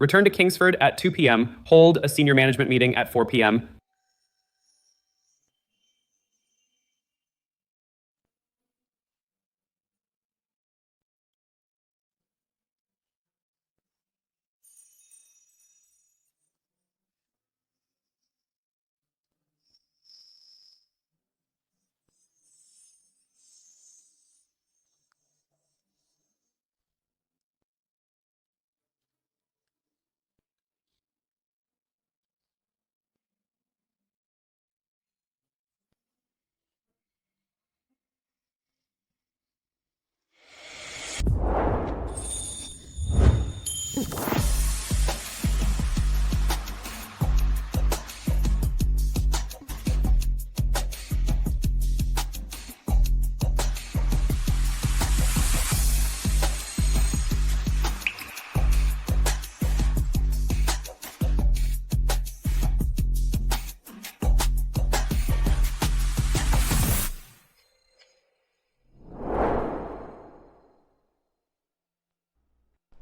Return to Kingsford at 2 p.m. Hold a senior management meeting at 4 p.m.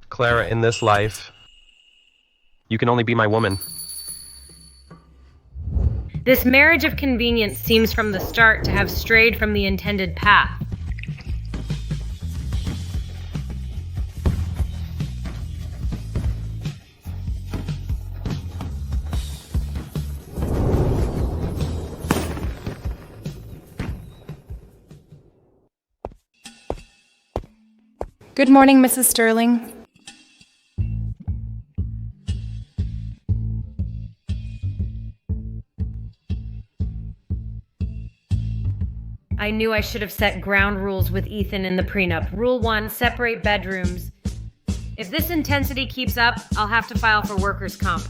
Clara, in this life, you can only be my woman. This marriage of convenience seems from the start to have strayed from the intended path. Good morning, Mrs. Sterling. I knew I should have set ground rules with Ethan in the prenup. Rule 1, separate bedrooms. If this intensity keeps up, I'll have to file for workers' comp.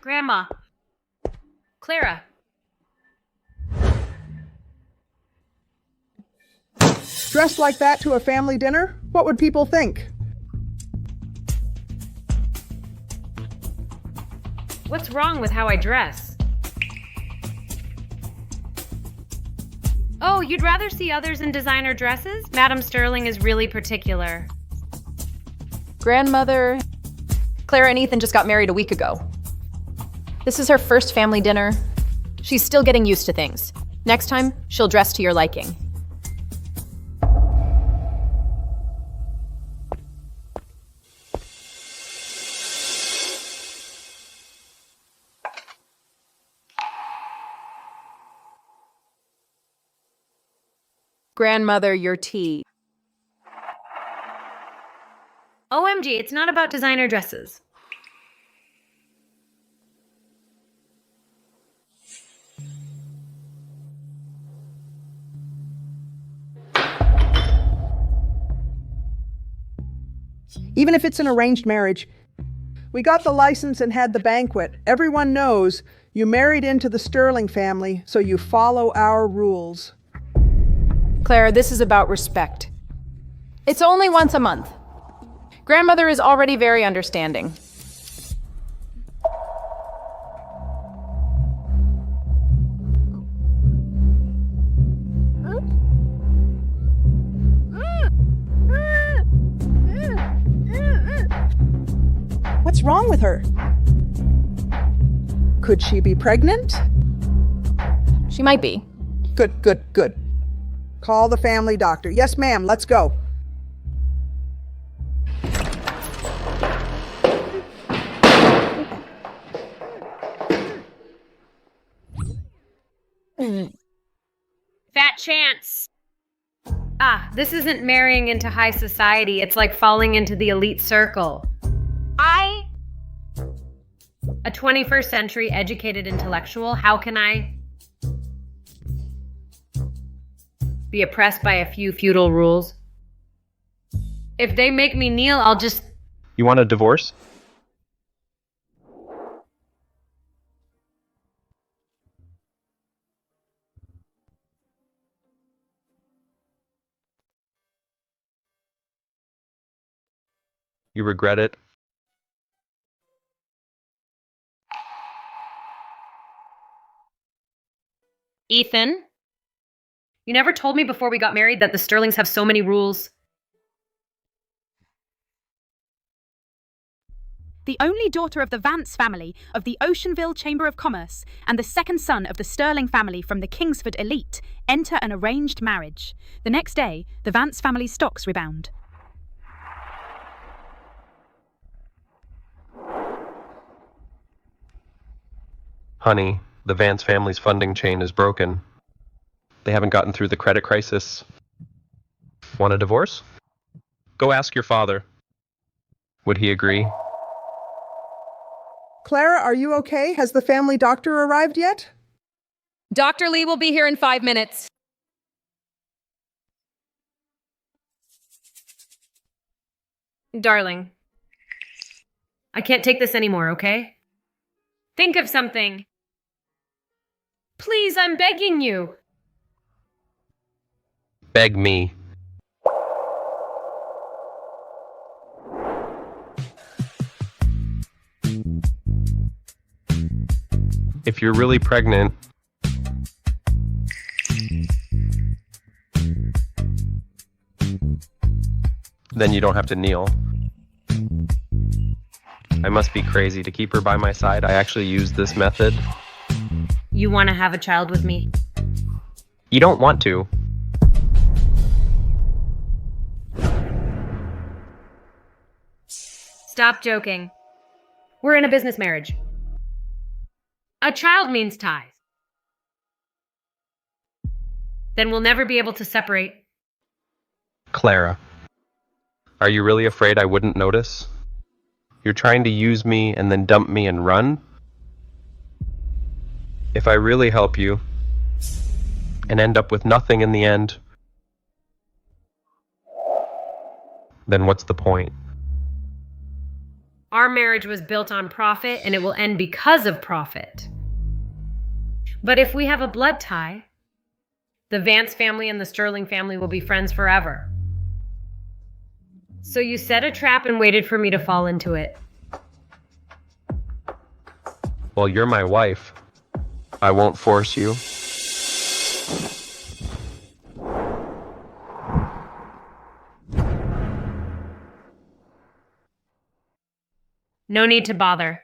Grandma. Clara. Dressed like that to a family dinner? What would people think? What's wrong with how I dress? Oh, you'd rather see others in designer dresses? Madam Sterling is really particular. Grandmother. Clara and Ethan just got married a week ago. This is her first family dinner. She's still getting used to things. Next time, she'll dress to your liking. Grandmother, your tea. OMG, it's not about designer dresses. Even if it's an arranged marriage, we got the license and had the banquet. Everyone knows you married into the Sterling family, so you follow our rules. Clara, this is about respect. It's only once a month. Grandmother is already very understanding. What's wrong with her? Could she be pregnant? She might be. Good, good, good. Call the family doctor. Yes, ma'am, let's go. Fat chance. This isn't marrying into high society. It's like falling into the elite circle. A 21st century educated intellectual, how can I be oppressed by a few feudal rules? If they make me kneel, I'll just... You want a divorce? You regret it? Ethan, You never told me before we got married that the Sterlings have so many rules. The only daughter of the Vance family of the Oceanville Chamber of Commerce and the second son of the Sterling family from the Kingsford elite enter an arranged marriage. The next day, the Vance family's stocks rebound. Honey, the Vance family's funding chain is broken. They haven't gotten through the credit crisis. Want a divorce? Go ask your father. Would he agree? Clara, are you okay? Has the family doctor arrived yet? Dr. Lee will be here in 5 minutes. Darling, I can't take this anymore, okay? Think of something. Please, I'm begging you. Beg me. If you're really pregnant, then you don't have to kneel. I must be crazy to keep her by my side. I actually use this method. You want to have a child with me? You don't want to. Stop joking. We're in a business marriage. A child means ties. Then we'll never be able to separate. Clara, are you really afraid I wouldn't notice? You're trying to use me and then dump me and run? If I really help you and end up with nothing in the end, then what's the point? Our marriage was built on profit, and it will end because of profit. But if we have a blood tie, the Vance family and the Sterling family will be friends forever. So you set a trap and waited for me to fall into it. Well, you're my wife. I won't force you. No need to bother.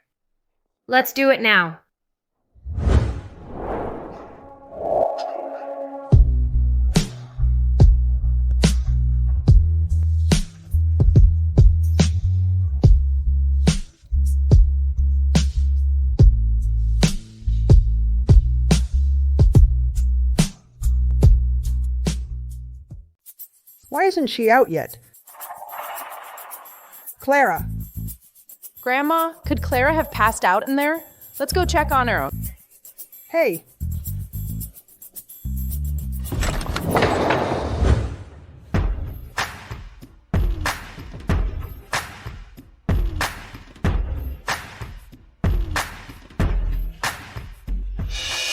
Let's do it now. Why isn't she out yet? Clara. Grandma, could Clara have passed out in there? Let's go check on her. Hey.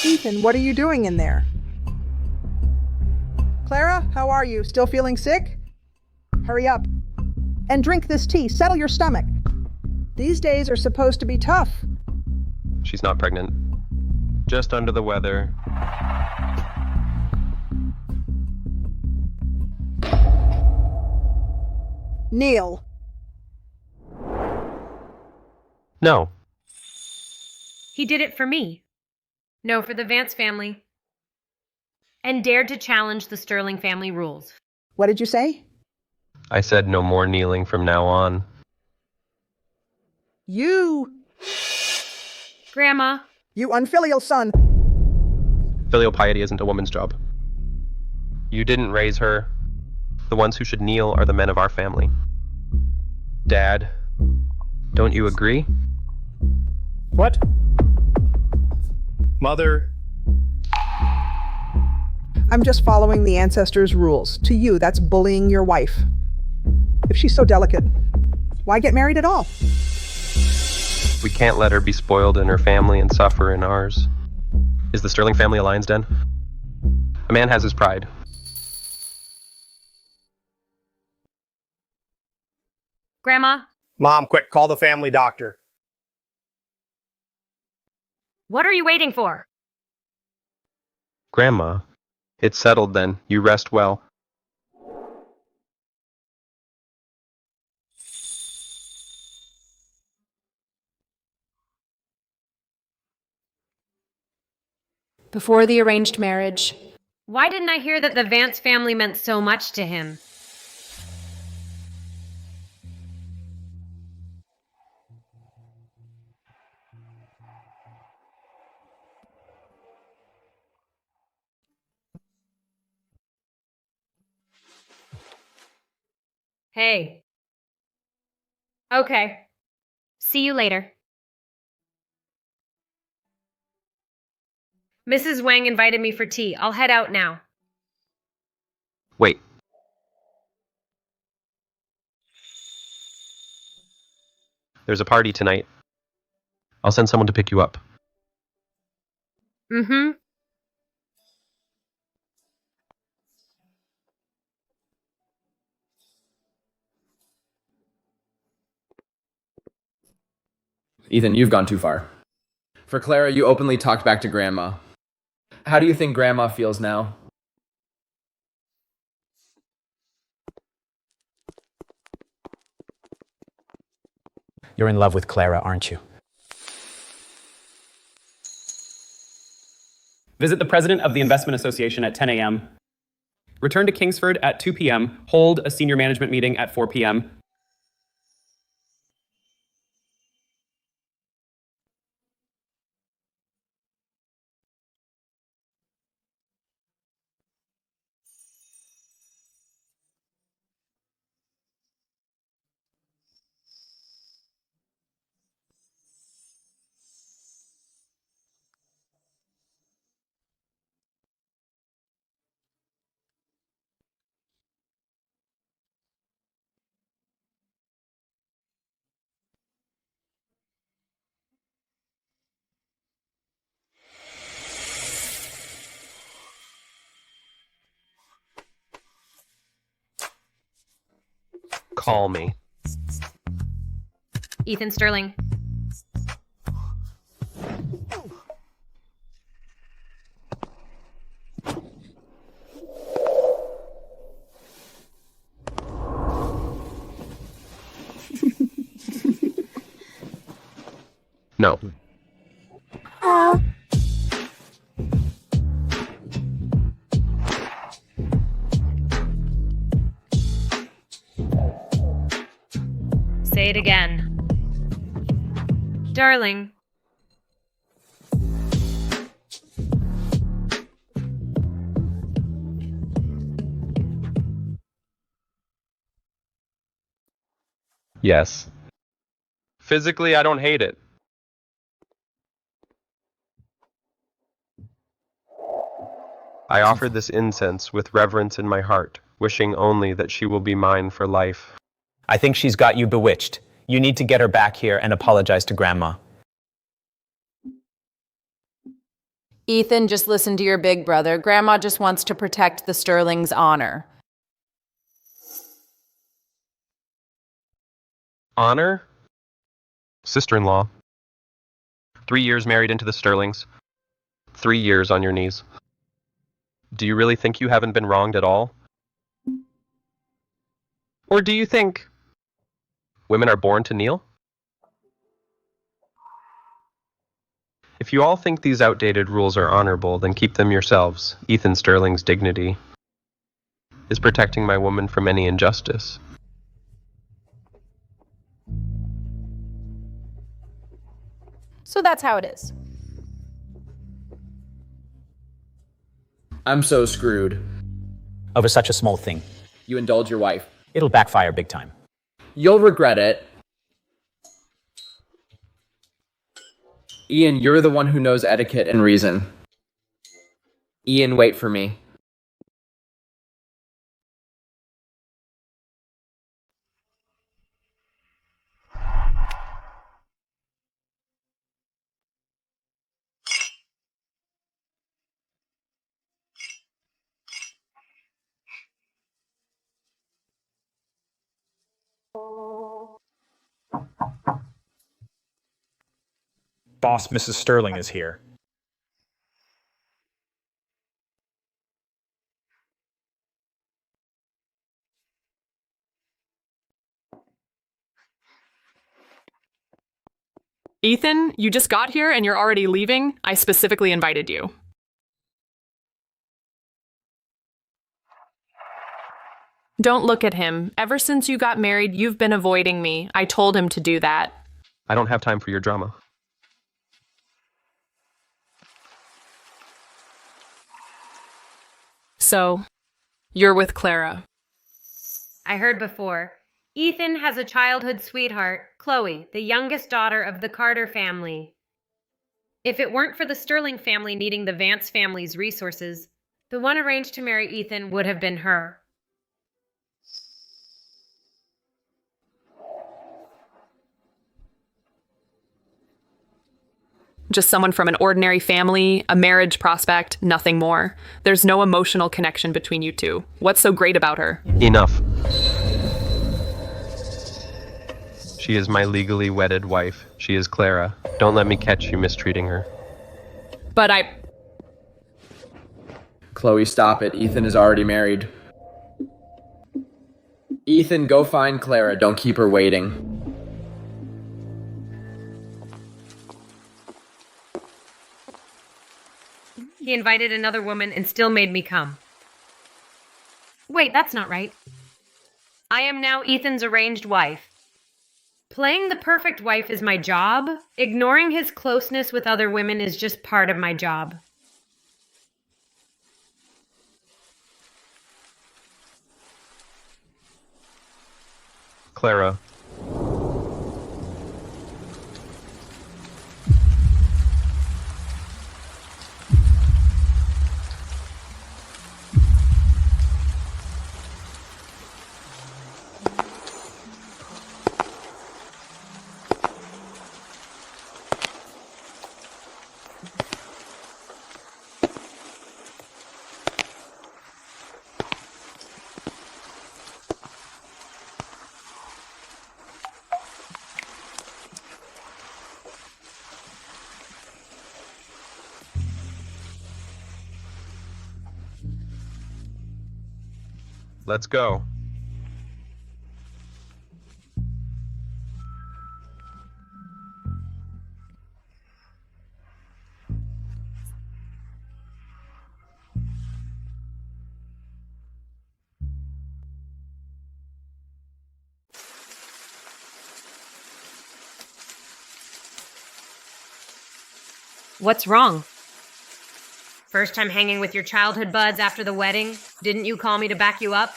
Ethan, what are you doing in there? Clara, how are you? Still feeling sick? Hurry up. And drink this tea. Settle your stomach. These days are supposed to be tough. She's not pregnant. Just under the weather. Neil. No. He did it for me. No, for the Vance family. And dared to challenge the Sterling family rules. What did you say? I said no more kneeling from now on. You Grandma, unfilial son. Filial piety isn't a woman's job. You didn't raise her. The ones who should kneel are the men of our family. Dad, don't you agree? What? Mother? I'm just following the ancestors' rules. To you, that's bullying your wife. If she's so delicate, why get married at all? We can't let her be spoiled in her family and suffer in ours. Is the Sterling family a lion's den? A man has his pride. Grandma, Mom, quick, call the family doctor. what are you waiting for? Grandma, It's settled then. You rest well. Before the arranged marriage, Why didn't I hear that the Vance family meant so much to him? Hey. Okay. See you later. Mrs. Wang invited me for tea. I'll head out now. Wait. There's a party tonight. I'll send someone to pick you up. Mm-hmm. Ethan, you've gone too far. For Clara, you openly talked back to Grandma. How do you think Grandma feels now? You're in love with Clara, aren't you? Visit the president of the Investment Association at 10 a.m. Return to Kingsford at 2 p.m. Hold a senior management meeting at 4 p.m. Call me. Ethan Sterling. No. Say it again. Darling. Yes. Physically, I don't hate it. I offered this incense with reverence in my heart, wishing only that she will be mine for life. I think she's got you bewitched. You need to get her back here and apologize to Grandma. Ethan, just listen to your big brother. Grandma just wants to protect the Sterling's honor. Honor? Sister-in-law. 3 years married into the Sterlings. 3 years on your knees. Do you really think you haven't been wronged at all? Or do you think women are born to kneel? If you all think these outdated rules are honorable, then keep them yourselves. Ethan Sterling's dignity is protecting my woman from any injustice. So that's how it is. I'm so screwed. Over such a small thing. You indulge your wife. It'll backfire big time. You'll regret it. Ian, you're the one who knows etiquette and reason. Ian, wait for me. Boss, Mrs. Sterling is here. Ethan, you just got here and you're already leaving? I specifically invited you. Don't look at him. Ever since you got married, you've been avoiding me. I told him to do that. I don't have time for your drama. So, you're with Clara. I heard before. Ethan has a childhood sweetheart, Chloe, the youngest daughter of the Carter family. If it weren't for the Sterling family needing the Vance family's resources, the one arranged to marry Ethan would have been her. Just someone from an ordinary family, a marriage prospect, nothing more. There's no emotional connection between you two. What's so great about her? Enough. She is my legally wedded wife. She is Clara. Don't let me catch you mistreating her. But Chloe, stop it. Ethan is already married. Ethan, go find Clara. Don't keep her waiting. He invited another woman and still made me come. Wait, that's not right. I am now Ethan's arranged wife. Playing the perfect wife is my job. Ignoring his closeness with other women is just part of my job. Clara. Let's go. What's wrong? First time hanging with your childhood buds after the wedding? Didn't you call me to back you up?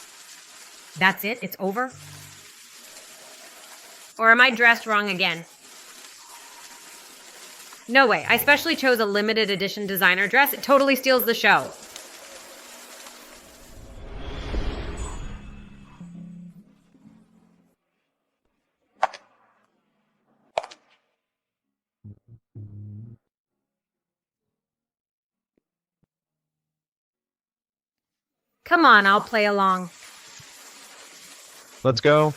That's it? It's over? Or am I dressed wrong again? No way. I specially chose a limited edition designer dress. It totally steals the show. Come on, I'll play along. Let's go.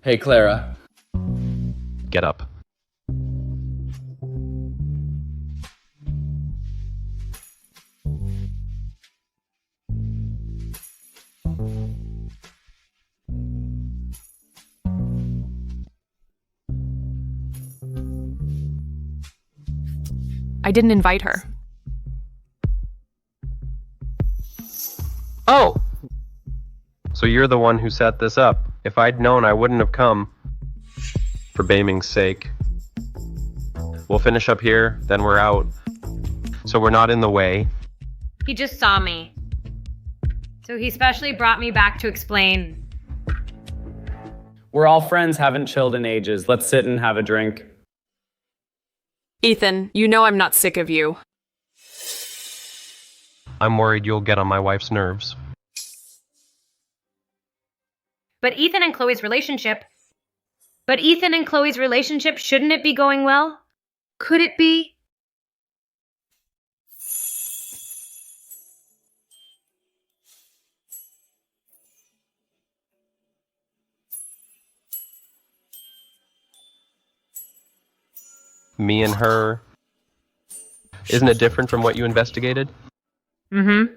Hey, Clara. Get up. I didn't invite her. Oh! So you're the one who set this up. If I'd known, I wouldn't have come. For Baming's sake. We'll finish up here, then we're out. So we're not in the way. He just saw me. So he specially brought me back to explain. We're all friends, haven't chilled in ages. Let's sit and have a drink. Ethan, you know I'm not sick of you. I'm worried you'll get on my wife's nerves. But Ethan and Chloe's relationship, shouldn't it be going well? Could it be? Me and her. Isn't it different from what you investigated? Mm-hmm.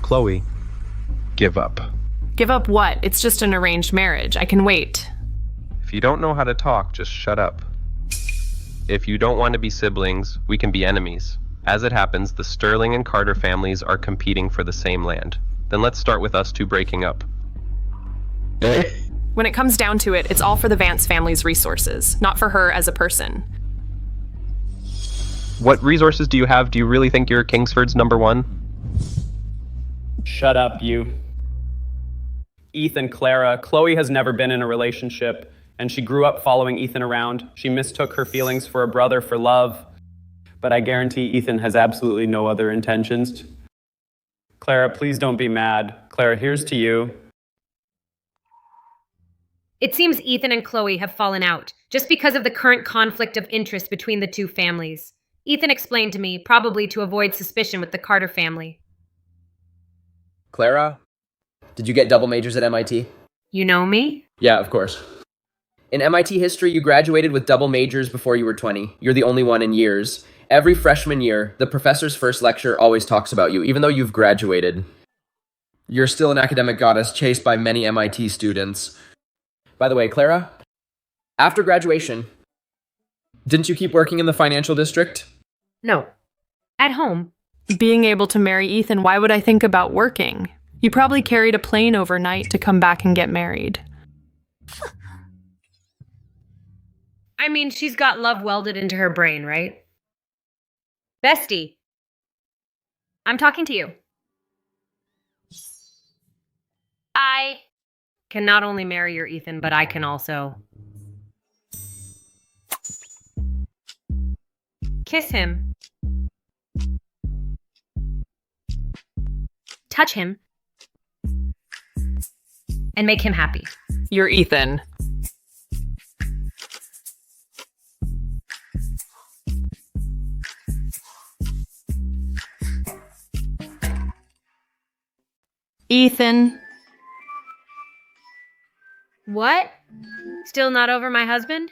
Chloe, give up. Give up what? It's just an arranged marriage. I can wait. If you don't know how to talk, just shut up. If you don't want to be siblings, we can be enemies. As it happens, the Sterling and Carter families are competing for the same land. Then let's start with us two breaking up. When it comes down to it, it's all for the Vance family's resources, not for her as a person. What resources do you have? Do you really think you're Kingsford's number one? Shut up, you. Ethan, Clara, Chloe has never been in a relationship, and she grew up following Ethan around. She mistook her feelings for a brother for love, but I guarantee Ethan has absolutely no other intentions. Clara, please don't be mad. Clara, here's to you. It seems Ethan and Chloe have fallen out, just because of the current conflict of interest between the two families. Ethan explained to me, probably to avoid suspicion with the Carter family. Clara, did you get double majors at MIT? You know me? Yeah, of course. In MIT history, you graduated with double majors before you were 20. You're the only one in years. Every freshman year, the professor's first lecture always talks about you, even though you've graduated. You're still an academic goddess chased by many MIT students. By the way, Clara, after graduation, didn't you keep working in the financial district? No. At home. Being able to marry Ethan, why would I think about working? You probably carried a plane overnight to come back and get married. I mean, she's got love welded into her brain, right? Bestie. I'm talking to you. I can not only marry your Ethan, but I can also kiss him, touch him, and make him happy. You're Ethan. Ethan. What? Still not over my husband?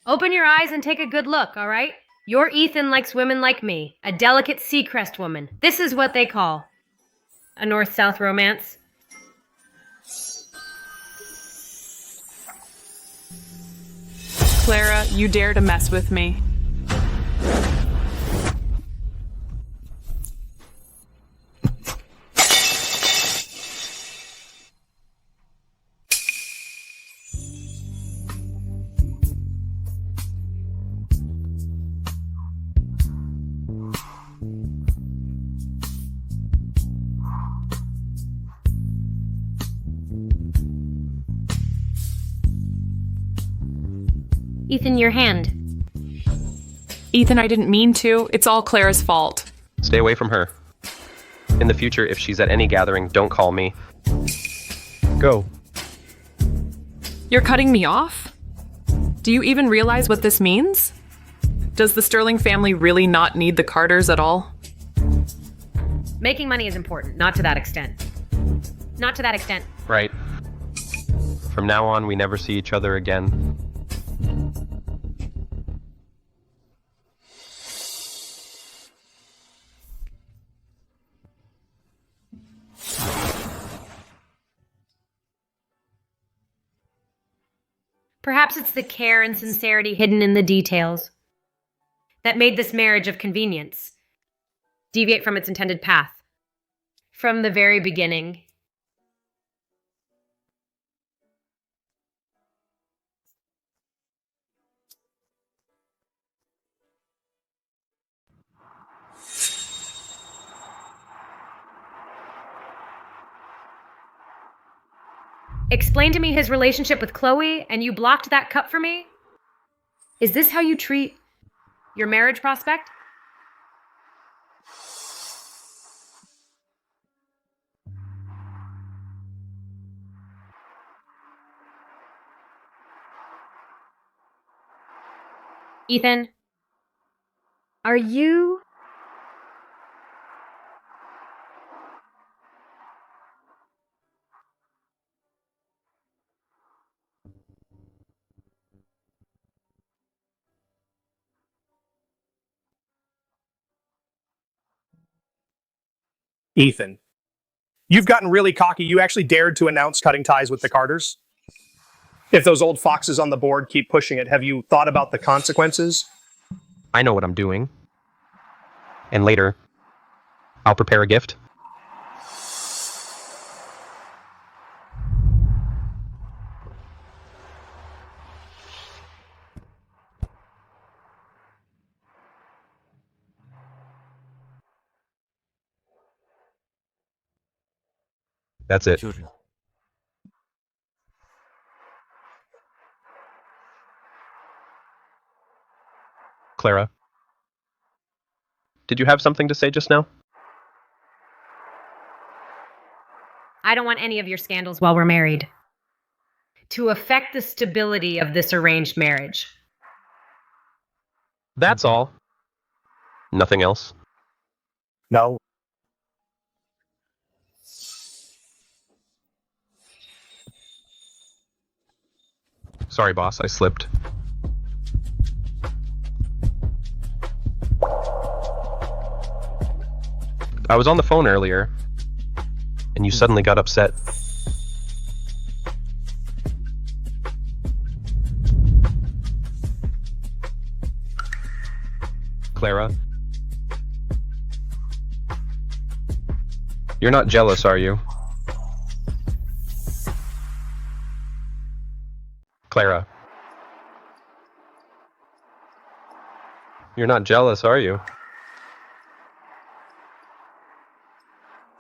Open your eyes and take a good look, all right? Your Ethan likes women like me, a delicate Seacrest woman. This is what they call a north-south romance. Clara, you dare to mess with me. Ethan, your hand. Ethan, I didn't mean to. It's all Clara's fault. Stay away from her. In the future, if she's at any gathering, don't call me. Go. You're cutting me off? Do you even realize what this means? Does the Sterling family really not need the Carters at all? Making money is important, not to that extent. Not to that extent. Right. From now on, we never see each other again. Perhaps it's the care and sincerity hidden in the details that made this marriage of convenience deviate from its intended path. From the very beginning. Explain to me his relationship with Chloe, and you blocked that cup for me? Is this how you treat your marriage prospect? Ethan, are you... Ethan, you've gotten really cocky. You actually dared to announce cutting ties with the Carters. If those old foxes on the board keep pushing it, have you thought about the consequences? I know what I'm doing. And later, I'll prepare a gift. That's it. Clara, did you have something to say just now? I don't want any of your scandals while we're married to affect the stability of this arranged marriage. That's all. Nothing else. No. Sorry, boss, I slipped. I was on the phone earlier, and you suddenly got upset. Clara? You're not jealous, are you? Clara? You're not jealous, are you?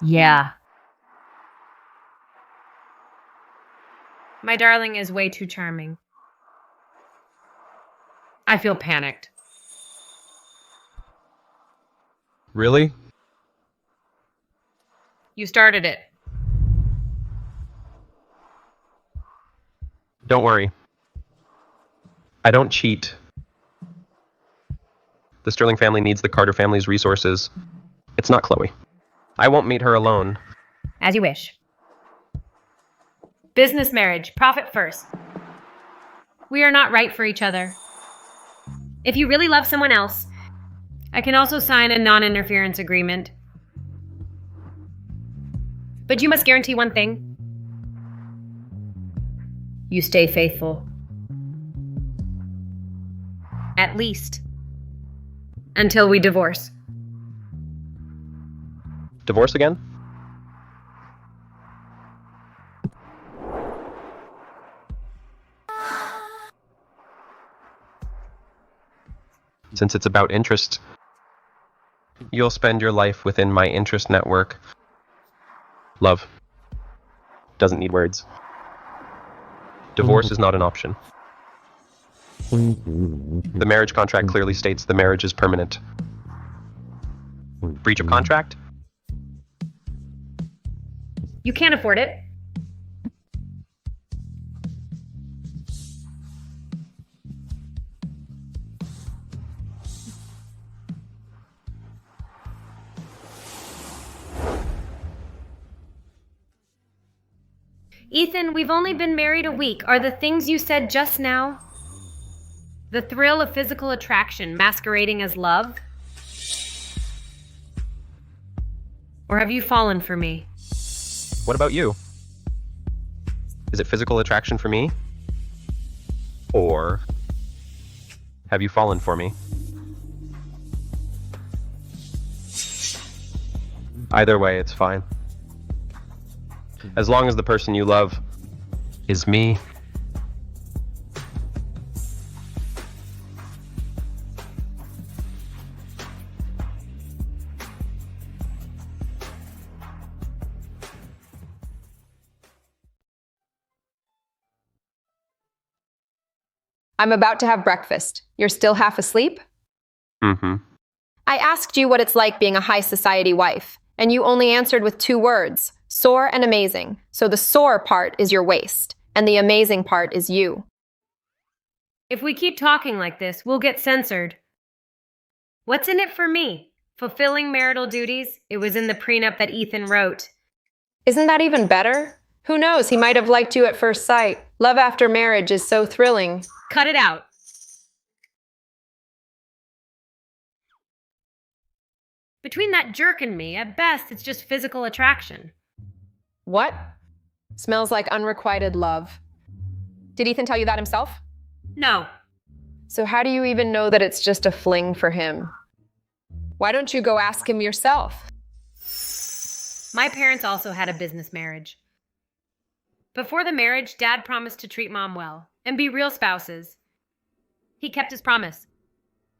Yeah. My darling is way too charming. I feel panicked. Really? You started it. Don't worry. I don't cheat. The Sterling family needs the Carter family's resources. It's not Chloe. I won't meet her alone. As you wish. Business marriage, profit first. We are not right for each other. If you really love someone else, I can also sign a non-interference agreement. But you must guarantee one thing. You stay faithful. At least. Until we divorce. Divorce again? Since it's about interest, you'll spend your life within my interest network. Love doesn't need words. Divorce is not an option. The marriage contract clearly states the marriage is permanent. Breach of contract? You can't afford it. Ethan, we've only been married a week. Are the things you said just now the thrill of physical attraction masquerading as love? Or have you fallen for me? What about you? Is it physical attraction for me? Or have you fallen for me? Either way, it's fine. As long as the person you love is me. I'm about to have breakfast. You're still half asleep? Mm-hmm. I asked you what it's like being a high society wife, and you only answered with 2 words, sore and amazing. So the sore part is your waist, and the amazing part is you. If we keep talking like this, we'll get censored. What's in it for me? Fulfilling marital duties? It was in the prenup that Ethan wrote. Isn't that even better? Who knows, he might have liked you at first sight. Love after marriage is so thrilling. Cut it out. Between that jerk and me, at best, it's just physical attraction. What? Smells like unrequited love. Did Ethan tell you that himself? No. So how do you even know that it's just a fling for him? Why don't you go ask him yourself? My parents also had a business marriage. Before the marriage, Dad promised to treat Mom well and be real spouses. He kept his promise.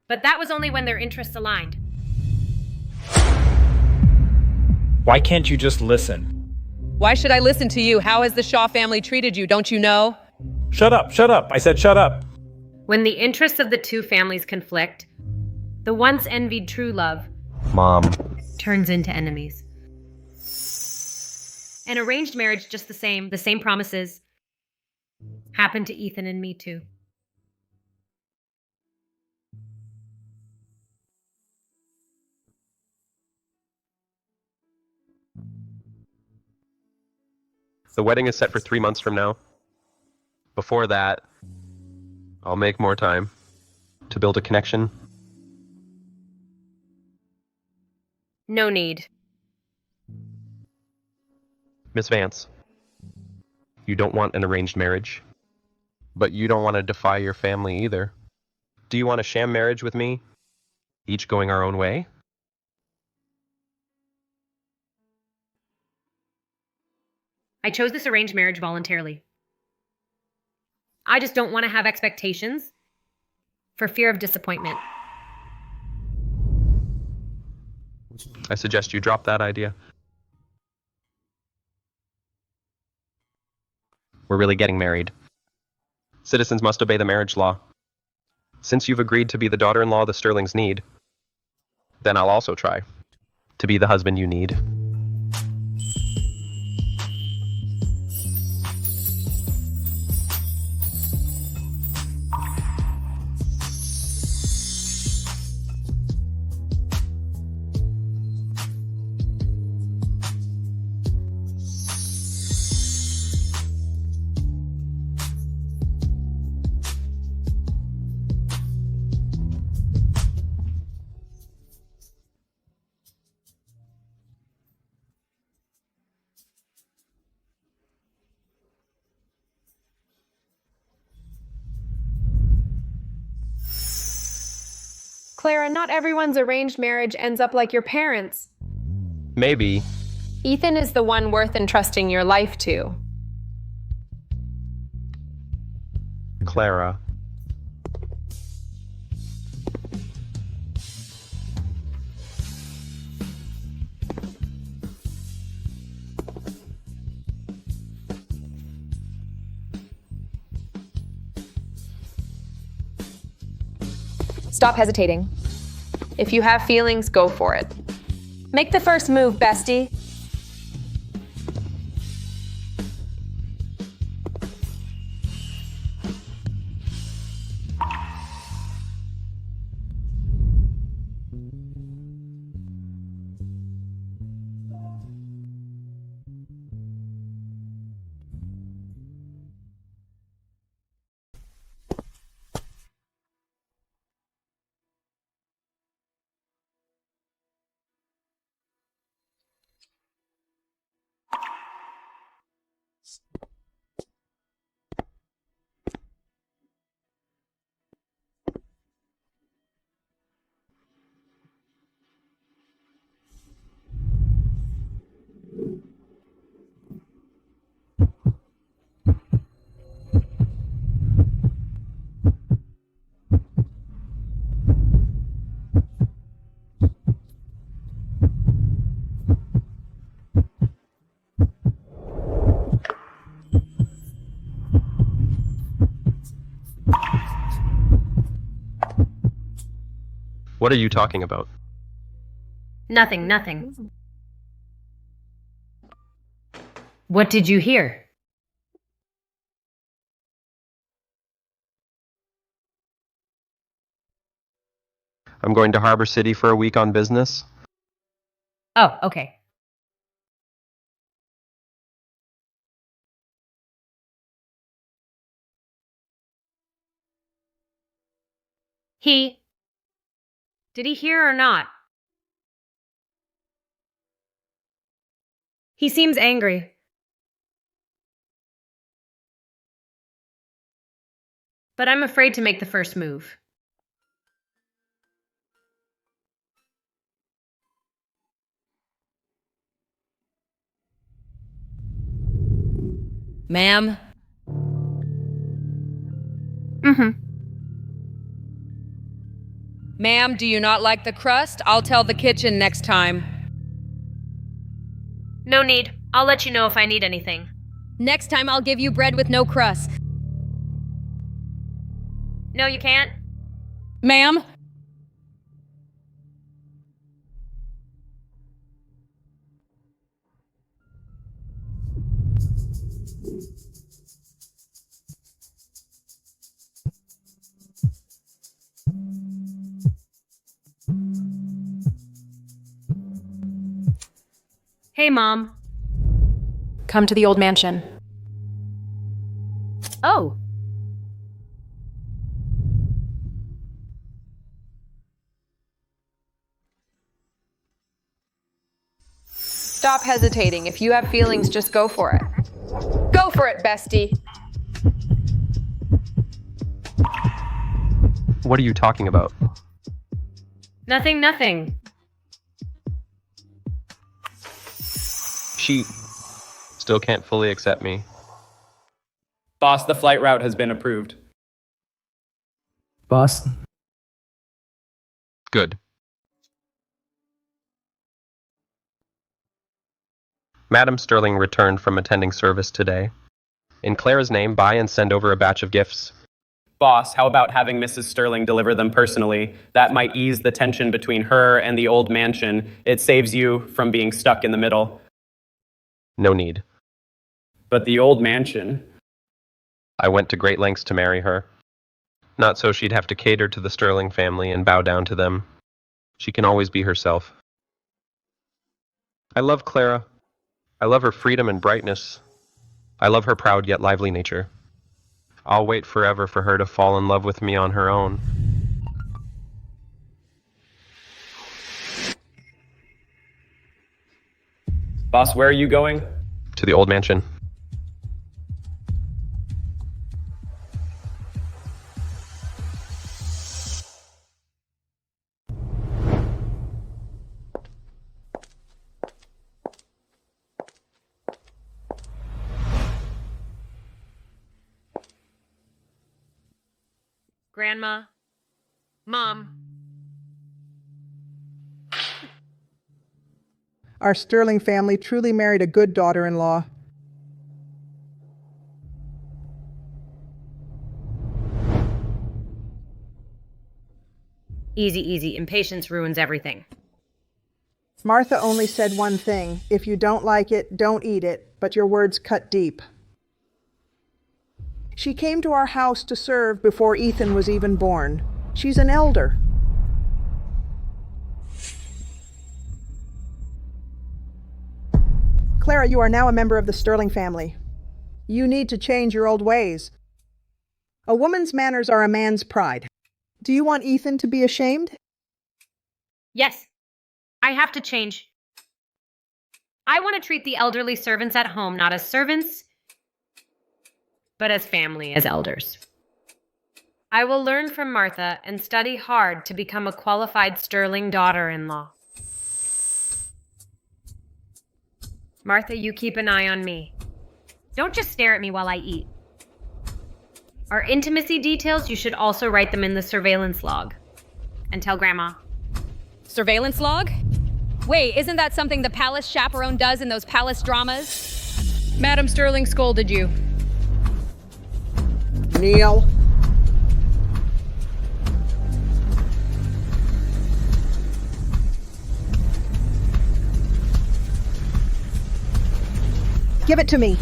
But that was only when their interests aligned. Why can't you just listen? Why should I listen to you? How has the Shaw family treated you? Don't you know? Shut up, shut up. I said shut up. When the interests of the two families conflict, the once envied true love, Mom. turns into enemies. An arranged marriage, just the same promises, happened to Ethan and me too. The wedding is set for 3 months from now. Before that, I'll make more time to build a connection. No need. Miss Vance, you don't want an arranged marriage, but you don't want to defy your family either. Do you want a sham marriage with me, each going our own way? I chose this arranged marriage voluntarily. I just don't want to have expectations for fear of disappointment. I suggest you drop that idea. We're really getting married. Citizens must obey the marriage law. Since you've agreed to be the daughter-in-law the Sterlings need, then I'll also try to be the husband you need. Clara, not everyone's arranged marriage ends up like your parents. Maybe. Ethan is the one worth entrusting your life to. Clara. Stop hesitating. If you have feelings, go for it. Make the first move, bestie. What are you talking about? Nothing. What did you hear? I'm going to Harbor City for a week on business. Oh, okay. Did he hear or not? He seems angry. But I'm afraid to make the first move. Ma'am? Ma'am, do you not like the crust? I'll tell the kitchen next time. No need. I'll let you know if I need anything. Next time I'll give you bread with no crust. No, you can't? Ma'am? Hey, Mom. Come to the old mansion. Oh. Stop hesitating. If you have feelings, just go for it. Go for it, bestie. What are you talking about? Nothing. She still can't fully accept me. Boss, the flight route has been approved. Boss, Good. Madam Sterling returned from attending service today. In Clara's name, buy and send over a batch of gifts. Boss, how about having Mrs. Sterling deliver them personally? That might ease the tension between her and the old mansion. It saves you from being stuck in the middle. No need. But the old mansion... I went to great lengths to marry her. Not so she'd have to cater to the Sterling family and bow down to them. She can always be herself. I love Clara. I love her freedom and brightness. I love her proud yet lively nature. I'll wait forever for her to fall in love with me on her own. Boss, where are you going? To the old mansion. Grandma. Mom. Our Sterling family truly married a good daughter-in-law. Easy. Impatience ruins everything. Martha only said one thing: if you don't like it, don't eat it, but your words cut deep. She came to our house to serve before Ethan was even born. She's an elder. Clara, you are now a member of the Sterling family. You need to change your old ways. A woman's manners are a man's pride. Do you want Ethan to be ashamed? Yes. I have to change. I want to treat the elderly servants at home not as servants, but as family, as elders. I will learn from Martha and study hard to become a qualified Sterling daughter-in-law. Martha, you keep an eye on me. Don't just stare at me while I eat. Our intimacy details, you should also write them in the surveillance log. And tell Grandma. Surveillance log? Wait, isn't that something the palace chaperone does in those palace dramas? Madam Sterling scolded you. Kneel. Give it to me.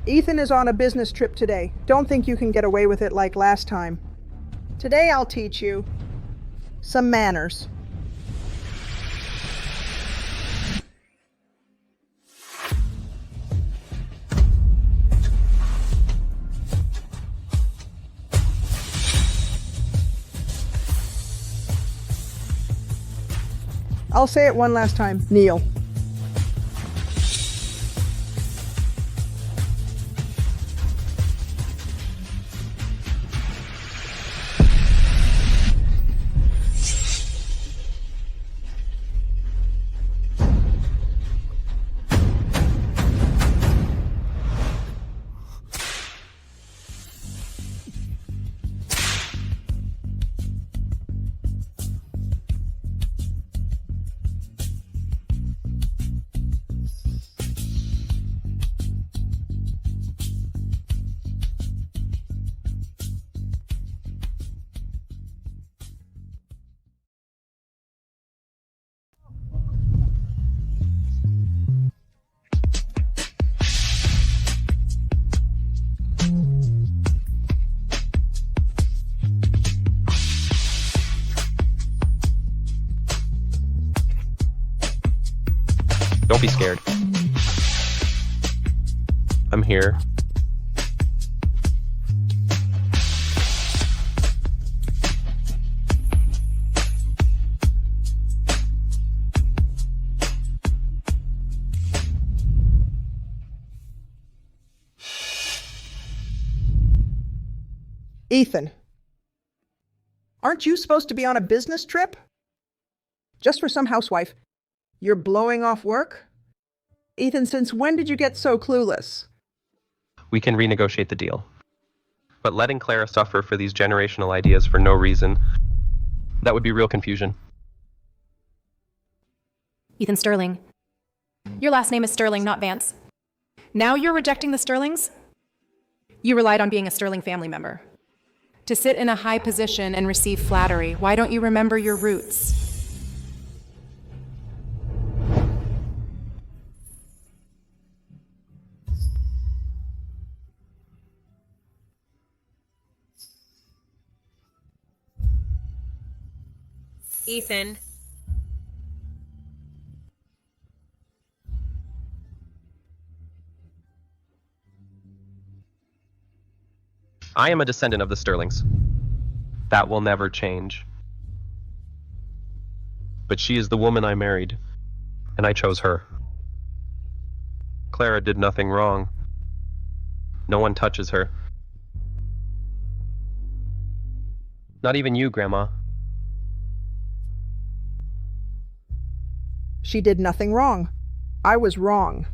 Ethan is on a business trip today. Don't think you can get away with it like last time. Today I'll teach you some manners. I'll say it one last time. Kneel. Don't be scared. I'm here. Ethan, aren't you supposed to be on a business trip? Just for some housewife, you're blowing off work? Ethan, since when did you get so clueless? We can renegotiate the deal. But letting Clara suffer for these generational ideas for no reason, that would be real confusion. Ethan Sterling. Your last name is Sterling, not Vance. Now you're rejecting the Sterlings? You relied on being a Sterling family member. To sit in a high position and receive flattery, why don't you remember your roots? Ethan. I am a descendant of the Sterlings. That will never change. But she is the woman I married, and I chose her. Clara did nothing wrong. No one touches her. Not even you, Grandma. She did nothing wrong. I was wrong.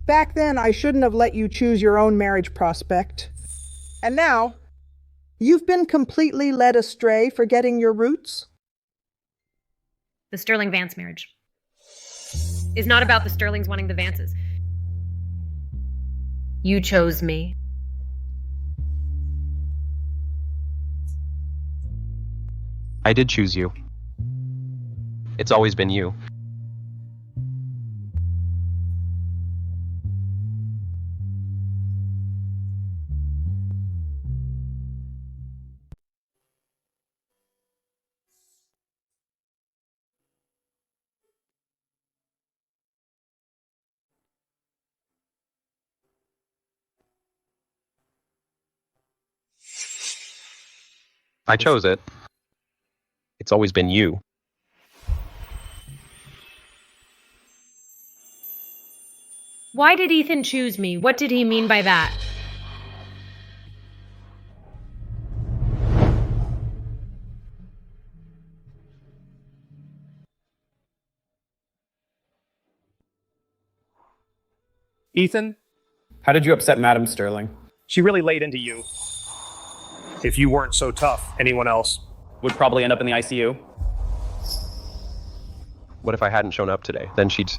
Back then, I shouldn't have let you choose your own marriage prospect. And now, you've been completely led astray, forgetting your roots? The Sterling Vance marriage is not about the Sterlings wanting the Vances. You chose me. I did choose you. It's always been you. I chose it. It's always been you. Why did Ethan choose me? What did he mean by that? Ethan, How did you upset Madam Sterling? she really laid into you. If you weren't so tough, anyone else Would probably end up in the ICU. What if I hadn't shown up today? Then she'd...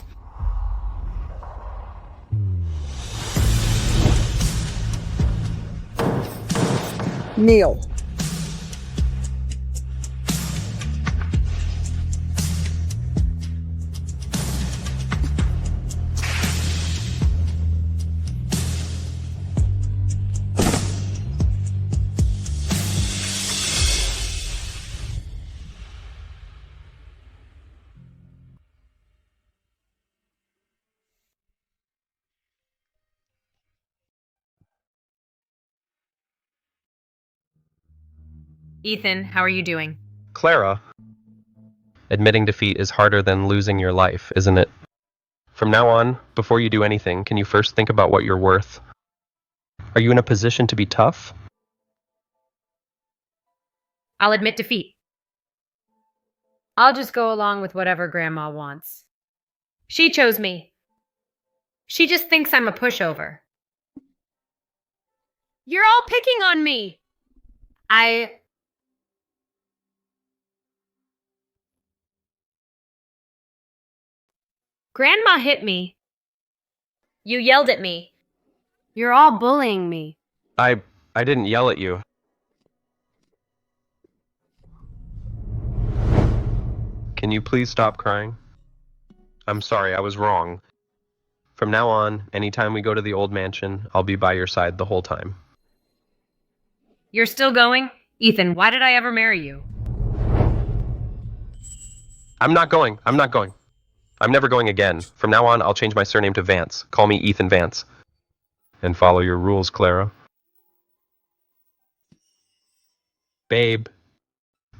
Kneel. Ethan, how are you doing? Clara, admitting defeat is harder than losing your life, isn't it? From now on, before you do anything, can you first think about what you're worth? Are you in a position to be tough? I'll admit defeat. I'll just go along with whatever Grandma wants. She chose me. She just thinks I'm a pushover. You're all picking on me! Grandma hit me. You yelled at me. You're all bullying me. I didn't yell at you. Can you please stop crying? I'm sorry, I was wrong. From now on, anytime we go to the old mansion, I'll be by your side the whole time. You're still going? Ethan, why did I ever marry you? I'm not going. I'm never going again. From now on, I'll change my surname to Vance. Call me Ethan Vance. And follow your rules, Clara. Babe,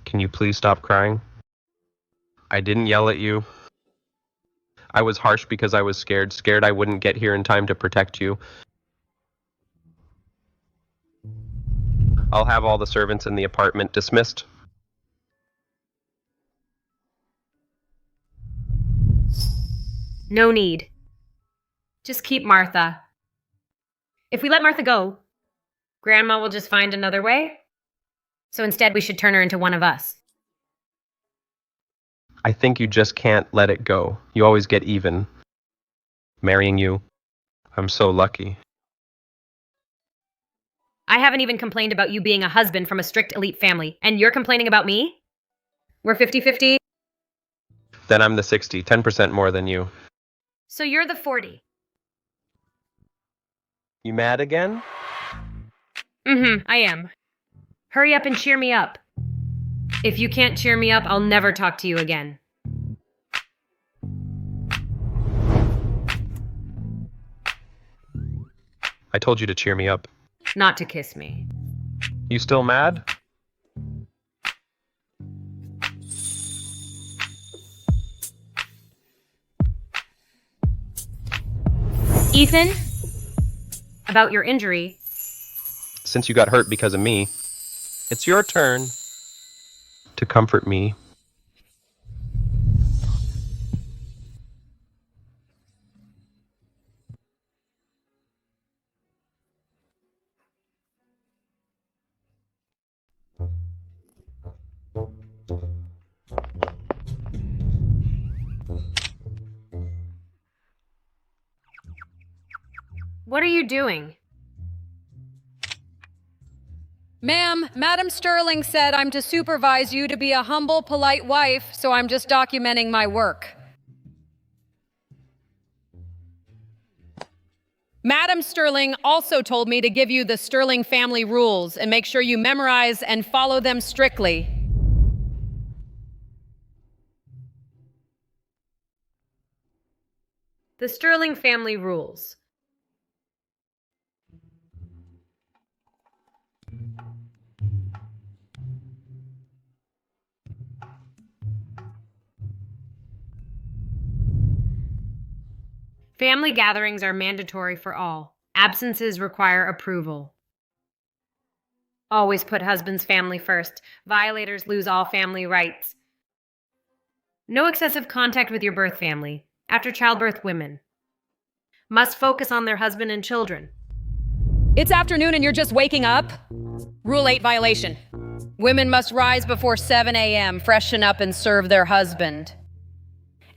can you please stop crying? I didn't yell at you. I was harsh because I was scared I wouldn't get here in time to protect you. I'll have all the servants in the apartment dismissed. No need. Just keep Martha. If we let Martha go, Grandma will just find another way. So instead, we should turn her into one of us. I think you just can't let it go. You always get even. Marrying you, I'm so lucky. I haven't even complained about you being a husband from a strict elite family, and you're complaining about me? We're 50-50? Then I'm the 60, 10% more than you. So you're the 40. You mad again? I am. Hurry up and cheer me up. If you can't cheer me up, I'll never talk to you again. I told you to cheer me up. Not to kiss me. You still mad? Ethan, about your injury. Since you got hurt because of me, it's your turn to comfort me. What are you doing? Ma'am, Madam Sterling said I'm to supervise you to be a humble, polite wife, so I'm just documenting my work. Madam Sterling also told me to give you the Sterling family rules and make sure you memorize and follow them strictly. The Sterling family rules. Family gatherings are mandatory for all. Absences require approval. Always put husband's family first. Violators lose all family rights. No excessive contact with your birth family. After childbirth women must focus on their husband and children. It's afternoon and you're just waking up? Rule 8 violation. Women must rise before 7 a.m., freshen up and serve their husband.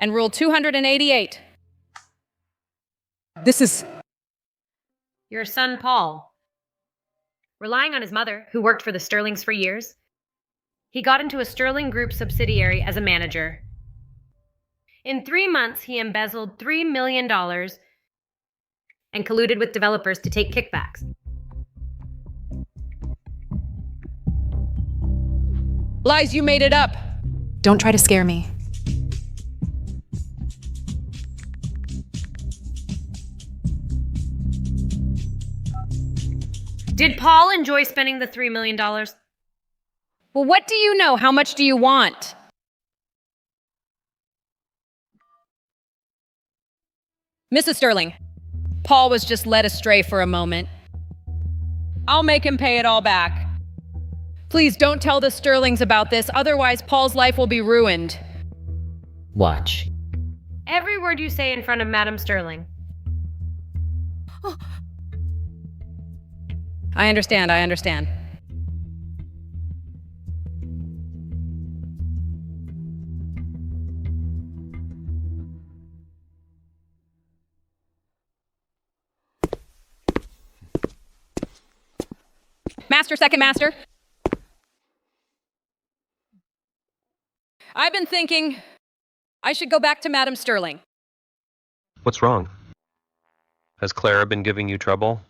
And Rule 288. This is... Your son, Paul. Relying on his mother, who worked for the Sterlings for years, he got into a Sterling Group subsidiary as a manager. In 3 months, he embezzled $3 million and colluded with developers to take kickbacks. Lies, you made it up. Don't try to scare me. Did Paul enjoy spending the $3 million? Well, what do you know? How much do you want? Mrs. Sterling, Paul was just led astray for a moment. I'll make him pay it all back. Please don't tell the Sterlings about this, otherwise Paul's life will be ruined. Watch. Every word you say in front of Madame Sterling. I understand. Master, second master. I've been thinking I should go back to Madame Sterling. What's wrong? Has Clara been giving you trouble?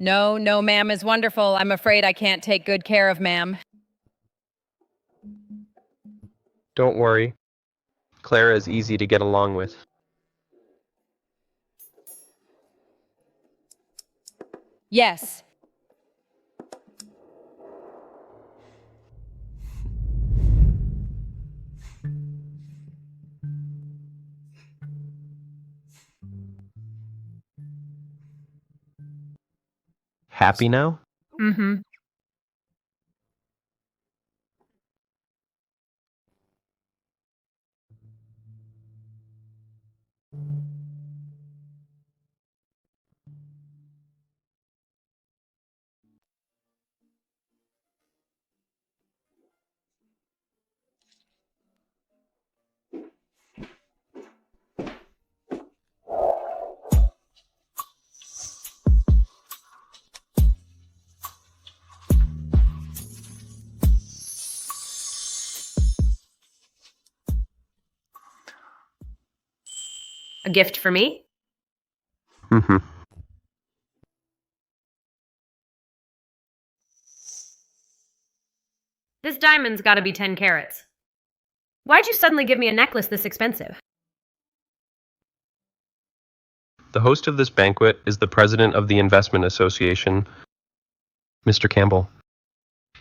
No, ma'am is wonderful. I'm afraid I can't take good care of ma'am. Don't worry. Clara is easy to get along with. Yes. Happy now? Mm-hmm. A gift for me? Mm-hmm. This diamond's gotta be 10 carats. Why'd you suddenly give me a necklace this expensive? The host of this banquet is the president of the Investment Association, Mr. Campbell.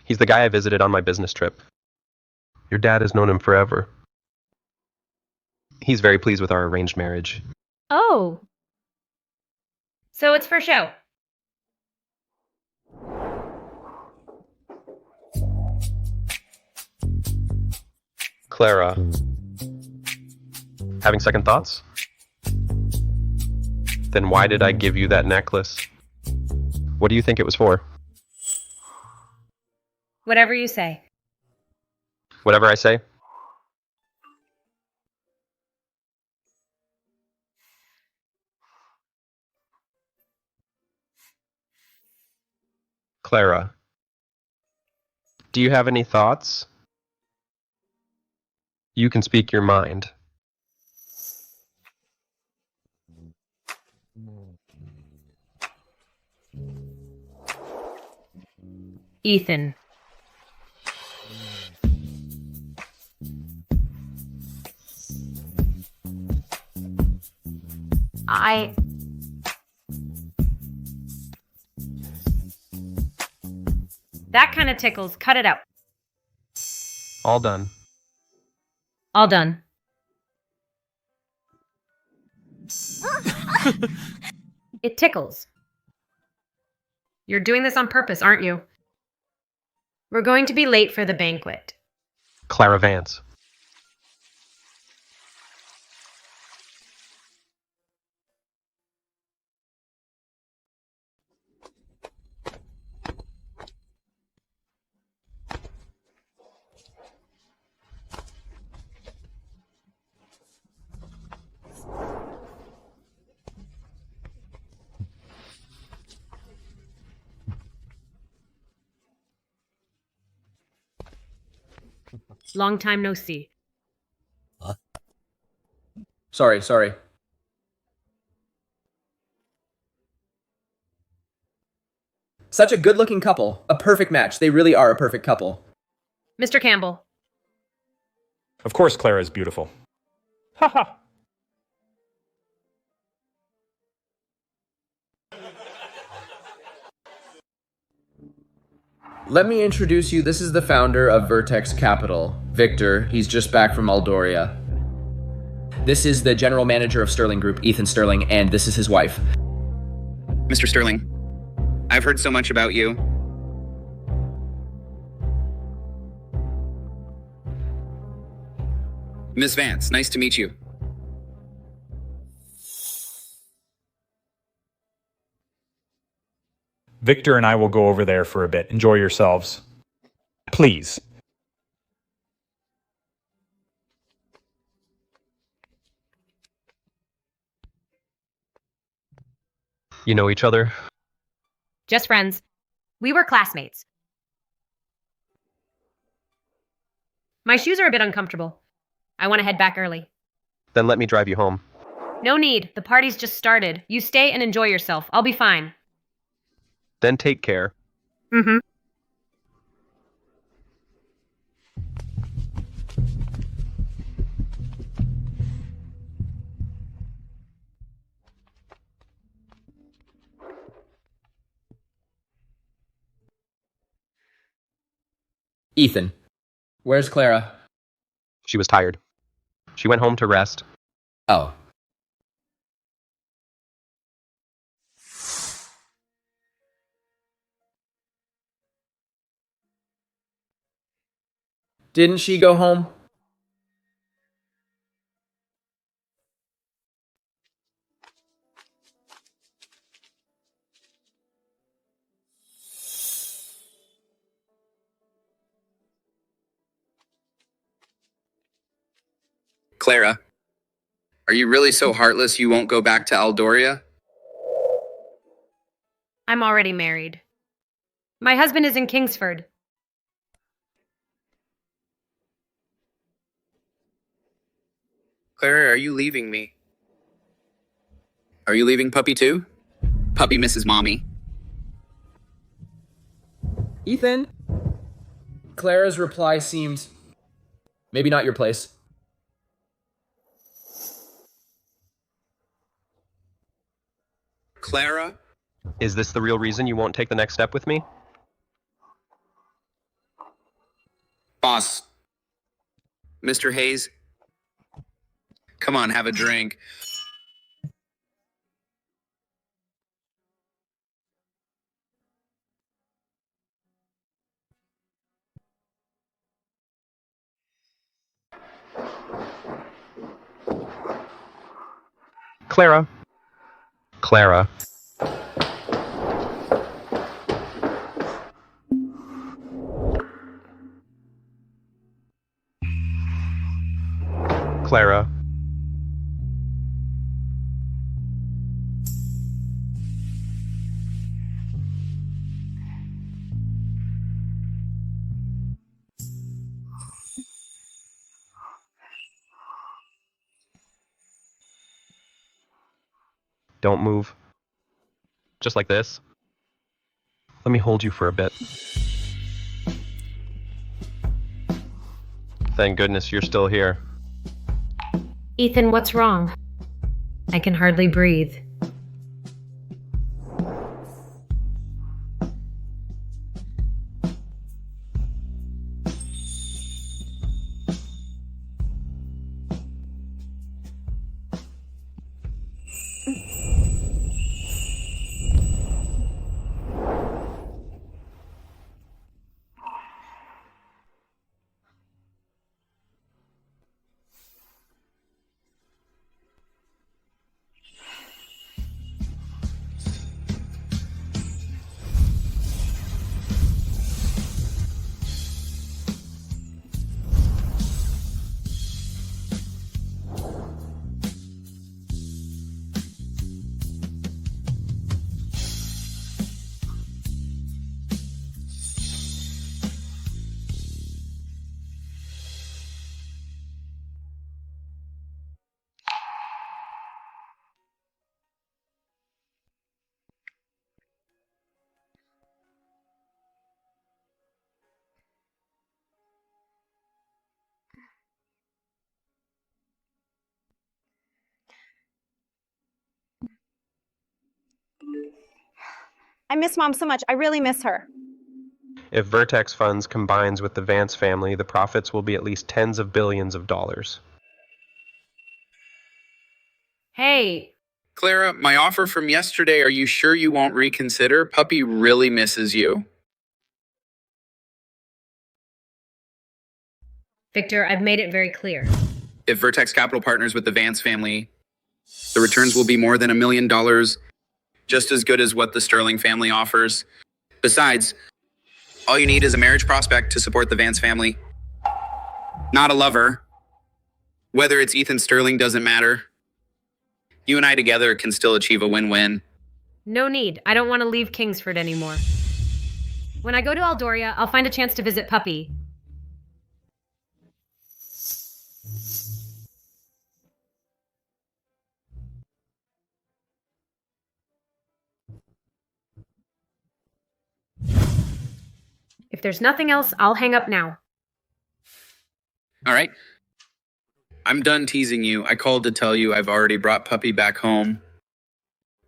He's the guy I visited on my business trip. Your dad has known him forever. He's very pleased with our arranged marriage. Oh. So it's for show. Clara, having second thoughts? Then why did I give you that necklace? What do you think it was for? Whatever you say. Whatever I say? Clara, do you have any thoughts? You can speak your mind. Ethan. That kind of tickles. Cut it out. All done. All done. It tickles. You're doing this on purpose, aren't you? We're going to be late for the banquet. Clara Vance. Long time no see. Sorry. Such a good-looking couple. A perfect match. They really are a perfect couple. Mr. Campbell. Of course Clara is beautiful. Haha. Let me introduce you. This is the founder of Vertex Capital, Victor. He's just back from Aldoria. This is the general manager of Sterling Group, Ethan Sterling, and this is his wife. Mr. Sterling, I've heard so much about you. Miss Vance, nice to meet you. Victor and I will go over there for a bit. Enjoy yourselves. Please. You know each other? Just friends. We were classmates. My shoes are a bit uncomfortable. I want to head back early. Then let me drive you home. No need. The party's just started. You stay and enjoy yourself. I'll be fine. Then take care. Mm-hmm. Ethan, where's Clara? She was tired. She went home to rest. Oh. Didn't she go home? Clara, are you really so heartless you won't go back to Aldoria? I'm already married. My husband is in Kingsford. Clara, are you leaving me? Are you leaving Puppy too? Puppy misses Mommy. Ethan? Clara's reply seemed... maybe not your place. Clara? Is this the real reason you won't take the next step with me? Boss. Mr. Hayes? Come on, have a drink. Clara. Clara. Clara. Don't move. Just like this. Let me hold you for a bit. Thank goodness you're still here. Ethan, what's wrong? I can hardly breathe. I miss Mom so much. I really miss her. If Vertex Funds combines with the Vance family, the profits will be at least tens of billions of dollars. Hey, Clara, my offer from yesterday, are you sure you won't reconsider? Puppy really misses you. Victor, I've made it very clear. If Vertex Capital partners with the Vance family, the returns will be more than $1 million, just as good as what the Sterling family offers. Besides, all you need is a marriage prospect to support the Vance family. Not a lover. Whether it's Ethan Sterling doesn't matter. You and I together can still achieve a win-win. No need. I don't want to leave Kingsford anymore. When I go to Aldoria, I'll find a chance to visit Puppy. If there's nothing else, I'll hang up now. All right. I'm done teasing you. I called to tell you I've already brought Puppy back home.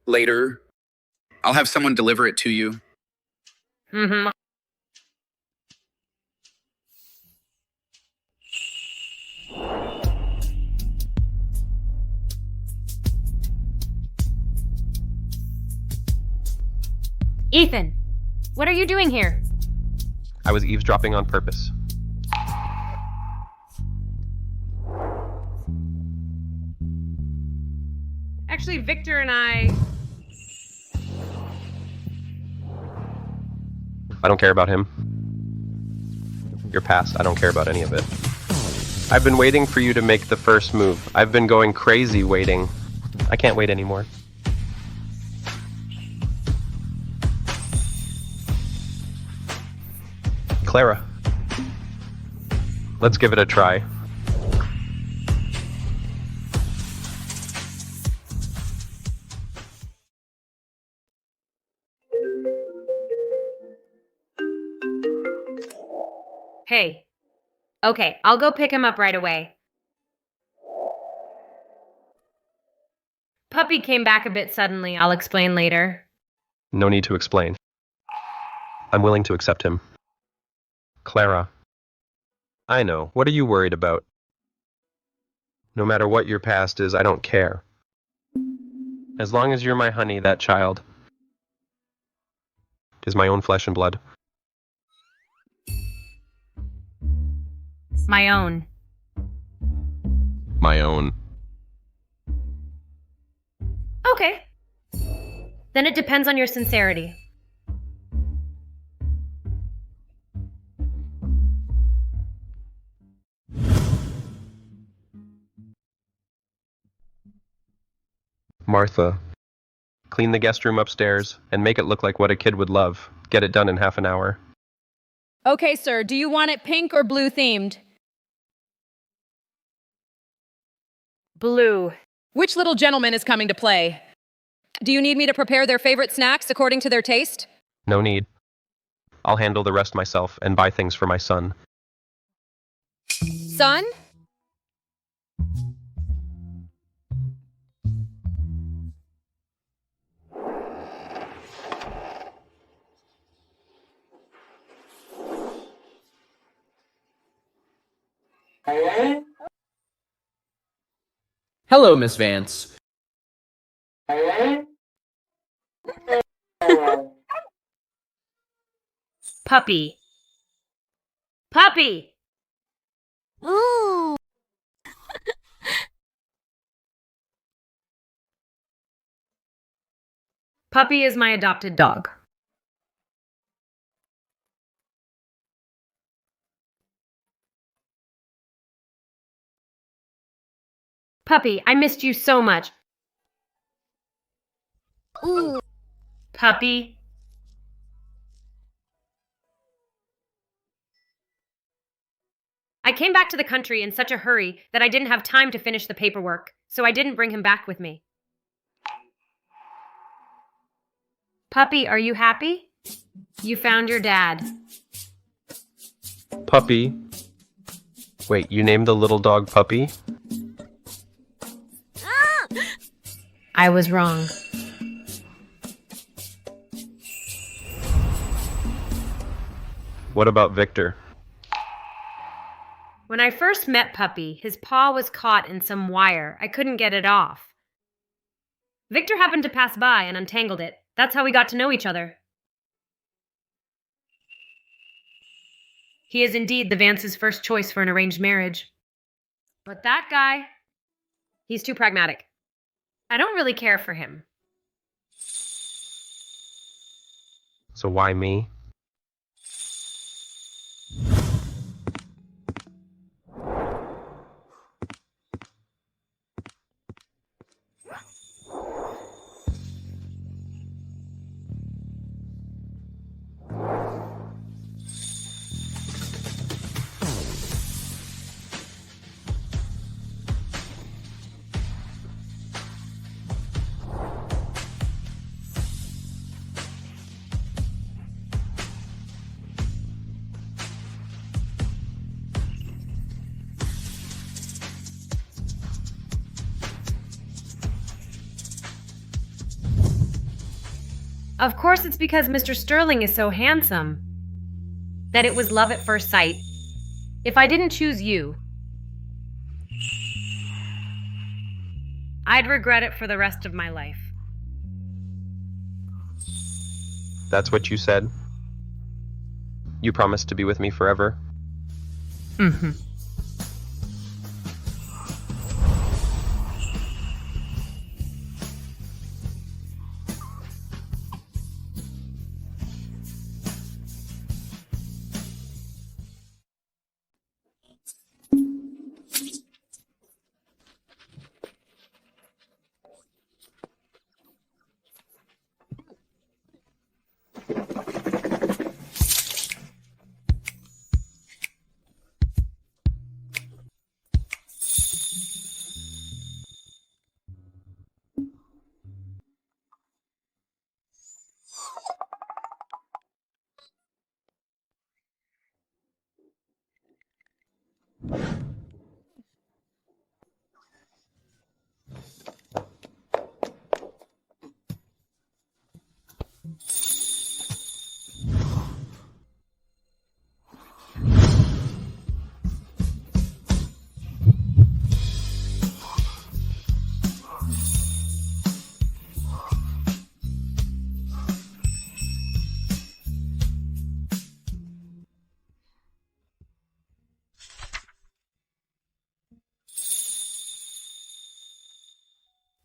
Later, I'll have someone deliver it to you. Mm-hmm. Ethan, what are you doing here? I was eavesdropping on purpose. Actually, Victor and I don't care about him. Your past, I don't care about any of it. I've been waiting for you to make the first move. I've been going crazy waiting. I can't wait anymore. Clara, let's give it a try. Hey. Okay, I'll go pick him up right away. Puppy came back a bit suddenly. I'll explain later. No need to explain. I'm willing to accept him. Clara, I know. What are you worried about? No matter what your past is, I don't care. As long as you're my honey, that child is my own flesh and blood. My own. My own. Okay. Then it depends on your sincerity. Martha, clean the guest room upstairs and make it look like what a kid would love. Get it done in half an hour. Okay, sir, do you want it pink or blue themed? Blue. Which little gentleman is coming to play? Do you need me to prepare their favorite snacks according to their taste? No need. I'll handle the rest myself and buy things for my son. Son? Hello, Miss Vance. Puppy. Puppy! Ooh. Puppy is my adopted dog. Puppy, I missed you so much. Ooh. Puppy. I came back to the country in such a hurry that I didn't have time to finish the paperwork, so I didn't bring him back with me. Puppy, are you happy? You found your dad. Puppy. Wait, you named the little dog Puppy? I was wrong. What about Victor? When I first met Puppy, his paw was caught in some wire. I couldn't get it off. Victor happened to pass by and untangled it. That's how we got to know each other. He is indeed the Vance's first choice for an arranged marriage. But that guy, he's too pragmatic. I don't really care for him. So why me? Of course, it's because Mr. Sterling is so handsome that it was love at first sight. If I didn't choose you, I'd regret it for the rest of my life. That's what you said? You promised to be with me forever? Mm-hmm.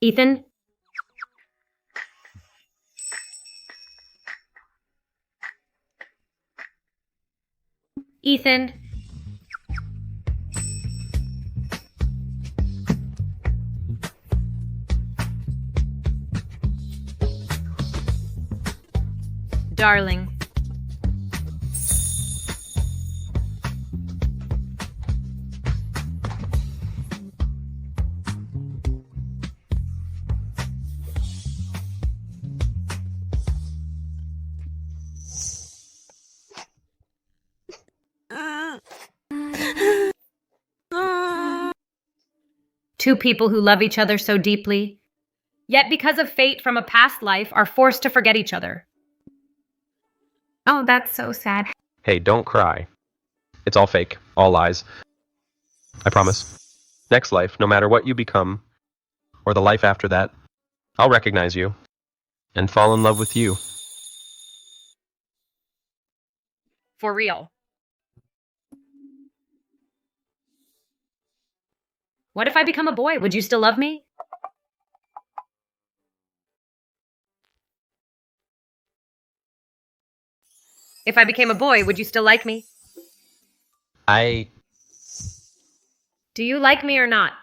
Ethan? Ethan? Darling. Two people who love each other so deeply, yet because of fate from a past life are forced to forget each other. Oh, that's so sad. Hey, don't cry. It's all fake, all lies. I promise. Next life, no matter what you become, or the life after that, I'll recognize you and fall in love with you. For real. What if I become a boy? Would you still love me? If I became a boy, would you still like me? Do you like me or not?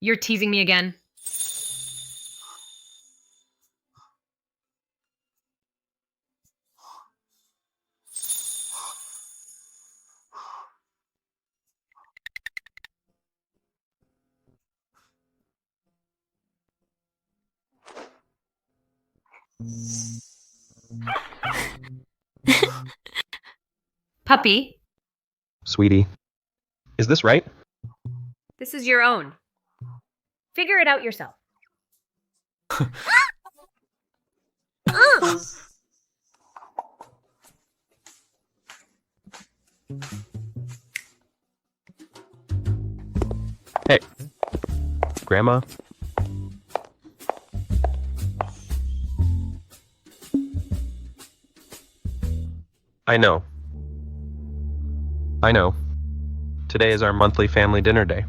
You're teasing me again. Puppy, Sweetie, is this right? this is your own. Figure it out yourself. Hey, Grandma? I know. I know. Today is our monthly family dinner day.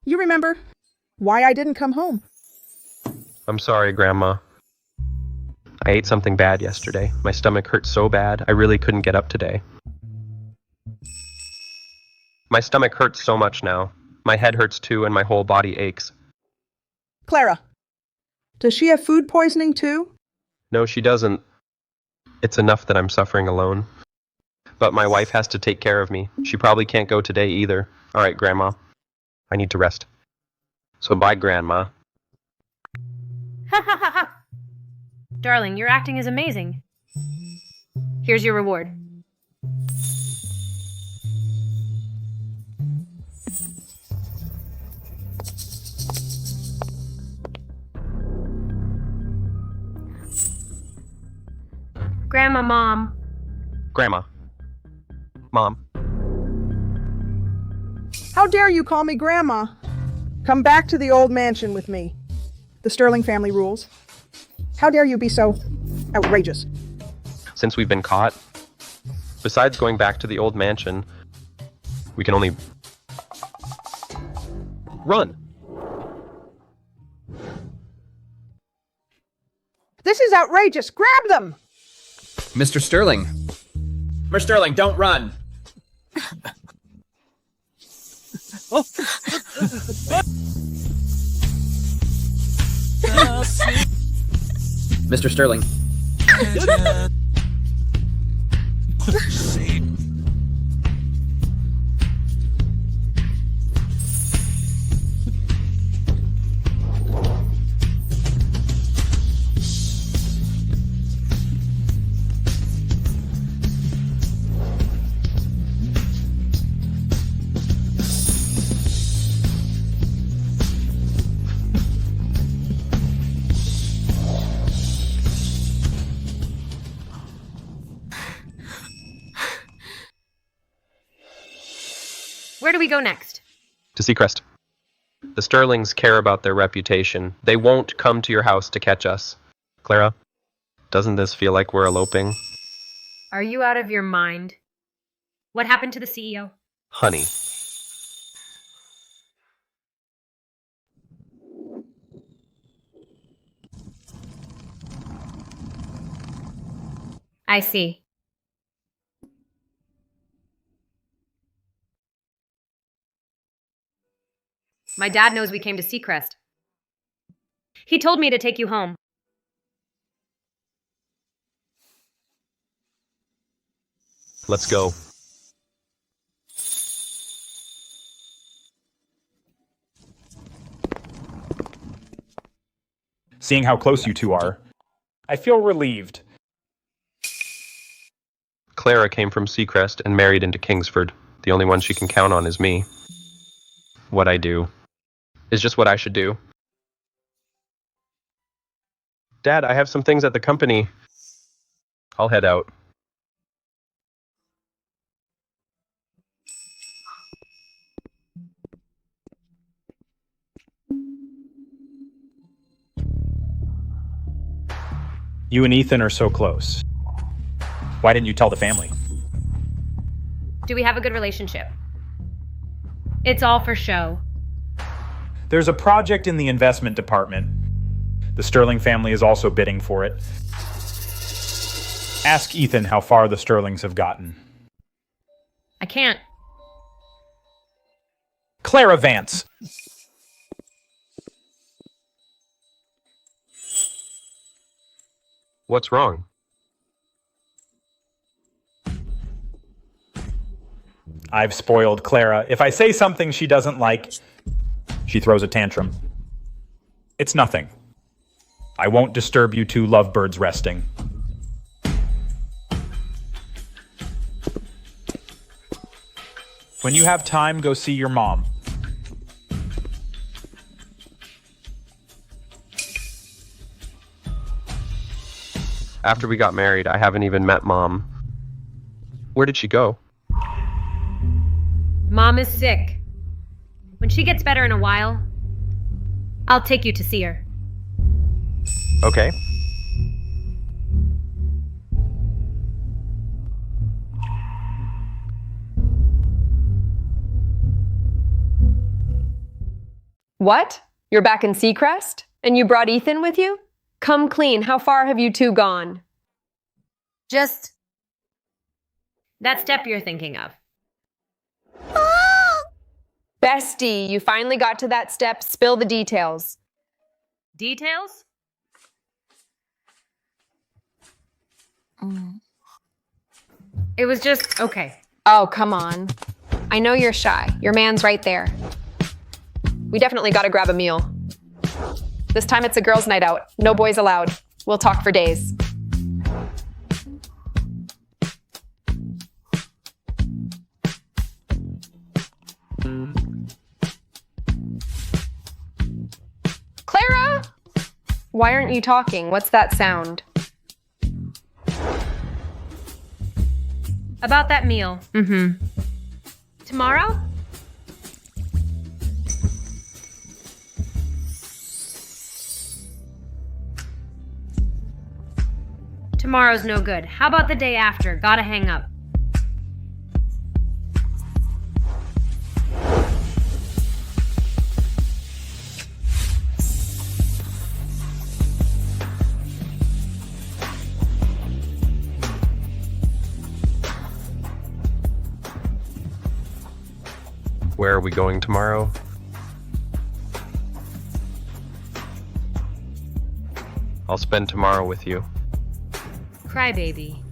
You remember why I didn't come home? I'm sorry, Grandma. I ate something bad yesterday. My stomach hurt so bad, I really couldn't get up today. My stomach hurts so much now. My head hurts too, and my whole body aches. Clara, does she have food poisoning too? No, she doesn't. It's enough that I'm suffering alone. But my wife has to take care of me. She probably can't go today either. All right, Grandma. I need to rest. So bye, Grandma. Ha ha ha ha! Darling, your acting is amazing. Here's your reward. Grandma, Mom. Grandma. Mom. How dare you call me Grandma? Come back to the old mansion with me. The Sterling family rules. How dare you be so outrageous? Since we've been caught, besides going back to the old mansion, we can only run. This is outrageous. Grab them! Mr. Sterling. Mr. Sterling, don't run. Mr. Sterling. Where do we go next? To Seacrest. The Sterlings care about their reputation. They won't come to your house to catch us. Clara, doesn't this feel like we're eloping? Are you out of your mind? What happened to the CEO? Honey. I see. My dad knows we came to Seacrest. He told me to take you home. Let's go. Seeing how close you two are, I feel relieved. Clara came from Seacrest and married into Kingsford. The only one she can count on is me. What I do is just what I should do. Dad, I have some things at the company. I'll head out. You and Ethan are so close. Why didn't you tell the family? Do we have a good relationship? It's all for show. There's a project in the investment department. The Sterling family is also bidding for it. Ask Ethan how far the Sterlings have gotten. I can't. Clara Vance! What's wrong? I've spoiled Clara. If I say something she doesn't like, she throws a tantrum. It's nothing. I won't disturb you two lovebirds resting. When you have time, go see your mom. After we got married, I haven't even met Mom. Where did she go? Mom is sick. When she gets better in a while, I'll take you to see her. Okay. What? You're back in Seacrest? And you brought Ethan with you? Come clean, how far have you two gone? Just that step you're thinking of. Bestie, you finally got to that step. Spill the details. Details? It was just okay. Oh, come on. I know you're shy. Your man's right there. We definitely gotta grab a meal. This time it's a girls' night out. No boys allowed. We'll talk for days. Clara! Why aren't you talking? What's that sound? About that meal. Tomorrow? Tomorrow's no good. How about the day after? Gotta hang up. Where are we going tomorrow? I'll spend tomorrow with you. Crybaby.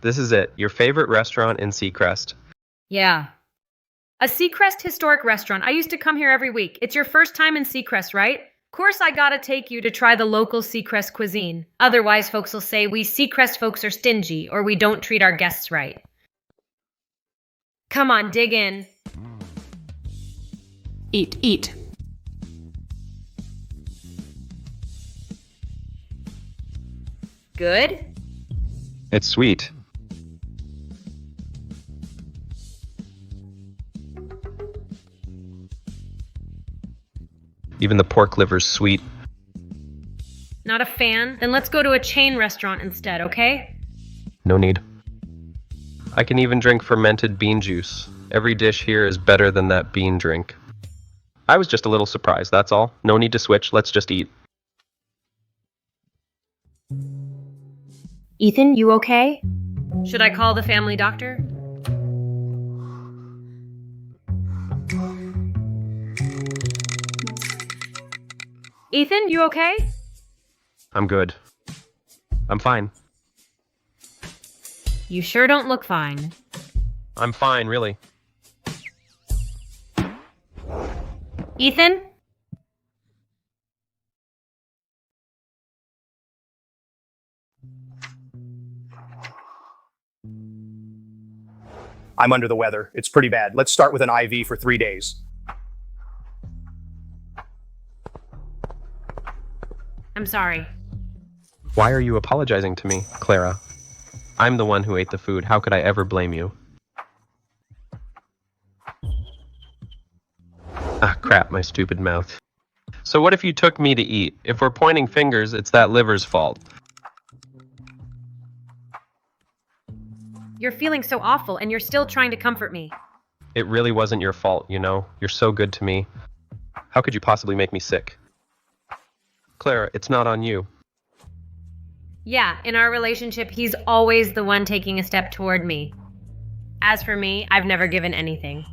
This is it, your favorite restaurant in Seacrest. Yeah. A Seacrest historic restaurant. I used to come here every week. It's your first time in Seacrest, right? Of course I gotta take you to try the local Seacrest cuisine. Otherwise, folks will say we Seacrest folks are stingy or we don't treat our guests right. Come on, dig in. Eat, eat. Good? It's sweet. Even the pork liver's sweet. Not a fan? Then let's go to a chain restaurant instead, okay? No need. I can even drink fermented bean juice. Every dish here is better than that bean drink. I was just a little surprised, that's all. No need to switch, let's just eat. Ethan, you okay? Should I call the family doctor? Ethan, you okay? I'm good. I'm fine. You sure don't look fine. I'm fine, really. Ethan? I'm under the weather. It's pretty bad. Let's start with an IV for 3 days. I'm sorry. Why are you apologizing to me, Clara? I'm the one who ate the food. How could I ever blame you? Ah, crap, my stupid mouth. So what if you took me to eat? If we're pointing fingers, it's that liver's fault. You're feeling so awful and you're still trying to comfort me. It really wasn't your fault, you know? You're so good to me. How could you possibly make me sick? Clara, it's not on you. Yeah, in our relationship, he's always the one taking a step toward me. As for me, I've never given anything.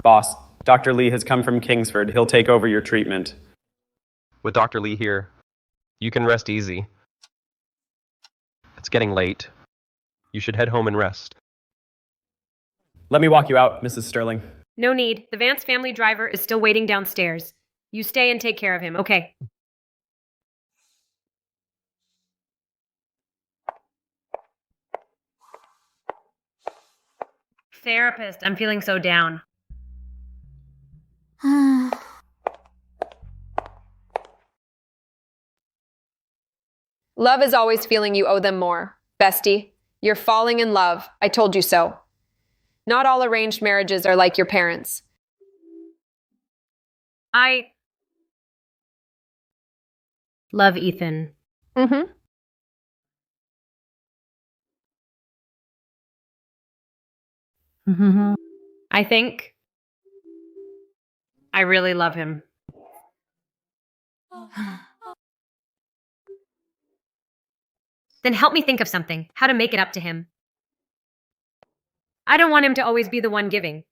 Boss, Dr. Lee has come from Kingsford. He'll take over your treatment. With Dr. Lee here, you can rest easy. It's getting late. You should head home and rest. Let me walk you out, Mrs. Sterling. No need. The Vance family driver is still waiting downstairs. You stay and take care of him, okay? Therapist, I'm feeling so down. Love is always feeling you owe them more. Bestie, you're falling in love. I told you so. Not all arranged marriages are like your parents. I love Ethan. Mm-hmm. I think I really love him. Then help me think of something, how to make it up to him. I don't want him to always be the one giving.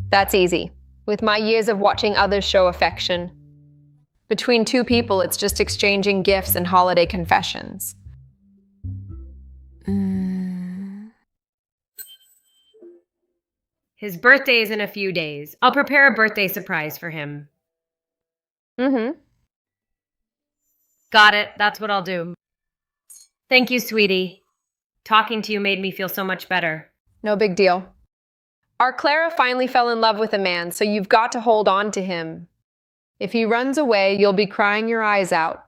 That's easy. With my years of watching others show affection. Between two people, it's just exchanging gifts and holiday confessions. His birthday is in a few days. I'll prepare a birthday surprise for him. Mm-hmm. Got it. That's what I'll do. Thank you, sweetie. Talking to you made me feel so much better. No big deal. Our Clara finally fell in love with a man, so you've got to hold on to him. If he runs away, you'll be crying your eyes out.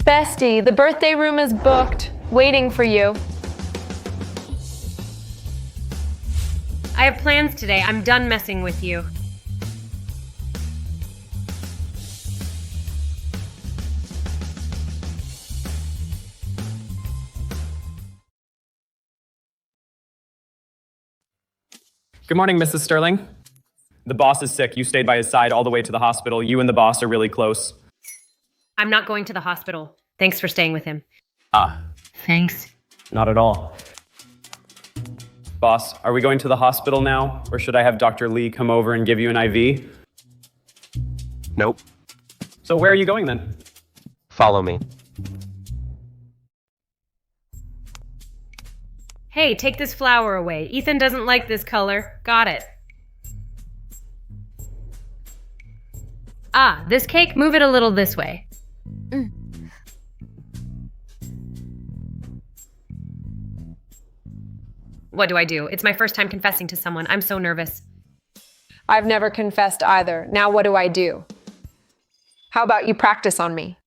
Bestie, the birthday room is booked, waiting for you. I have plans today. I'm done messing with you. Good morning, Mrs. Sterling. The boss is sick. You stayed by his side all the way to the hospital. You and the boss are really close. I'm not going to the hospital. Thanks for staying with him. Thanks. Not at all. Boss, are we going to the hospital now? Or should I have Dr. Lee come over and give you an IV? Nope. So where are you going then? Follow me. Hey, take this flower away. Ethan doesn't like this color. Got it. Ah, this cake, move it a little this way. What do I do? It's my first time confessing to someone. I'm so nervous. I've never confessed either. Now what do I do? How about you practice on me?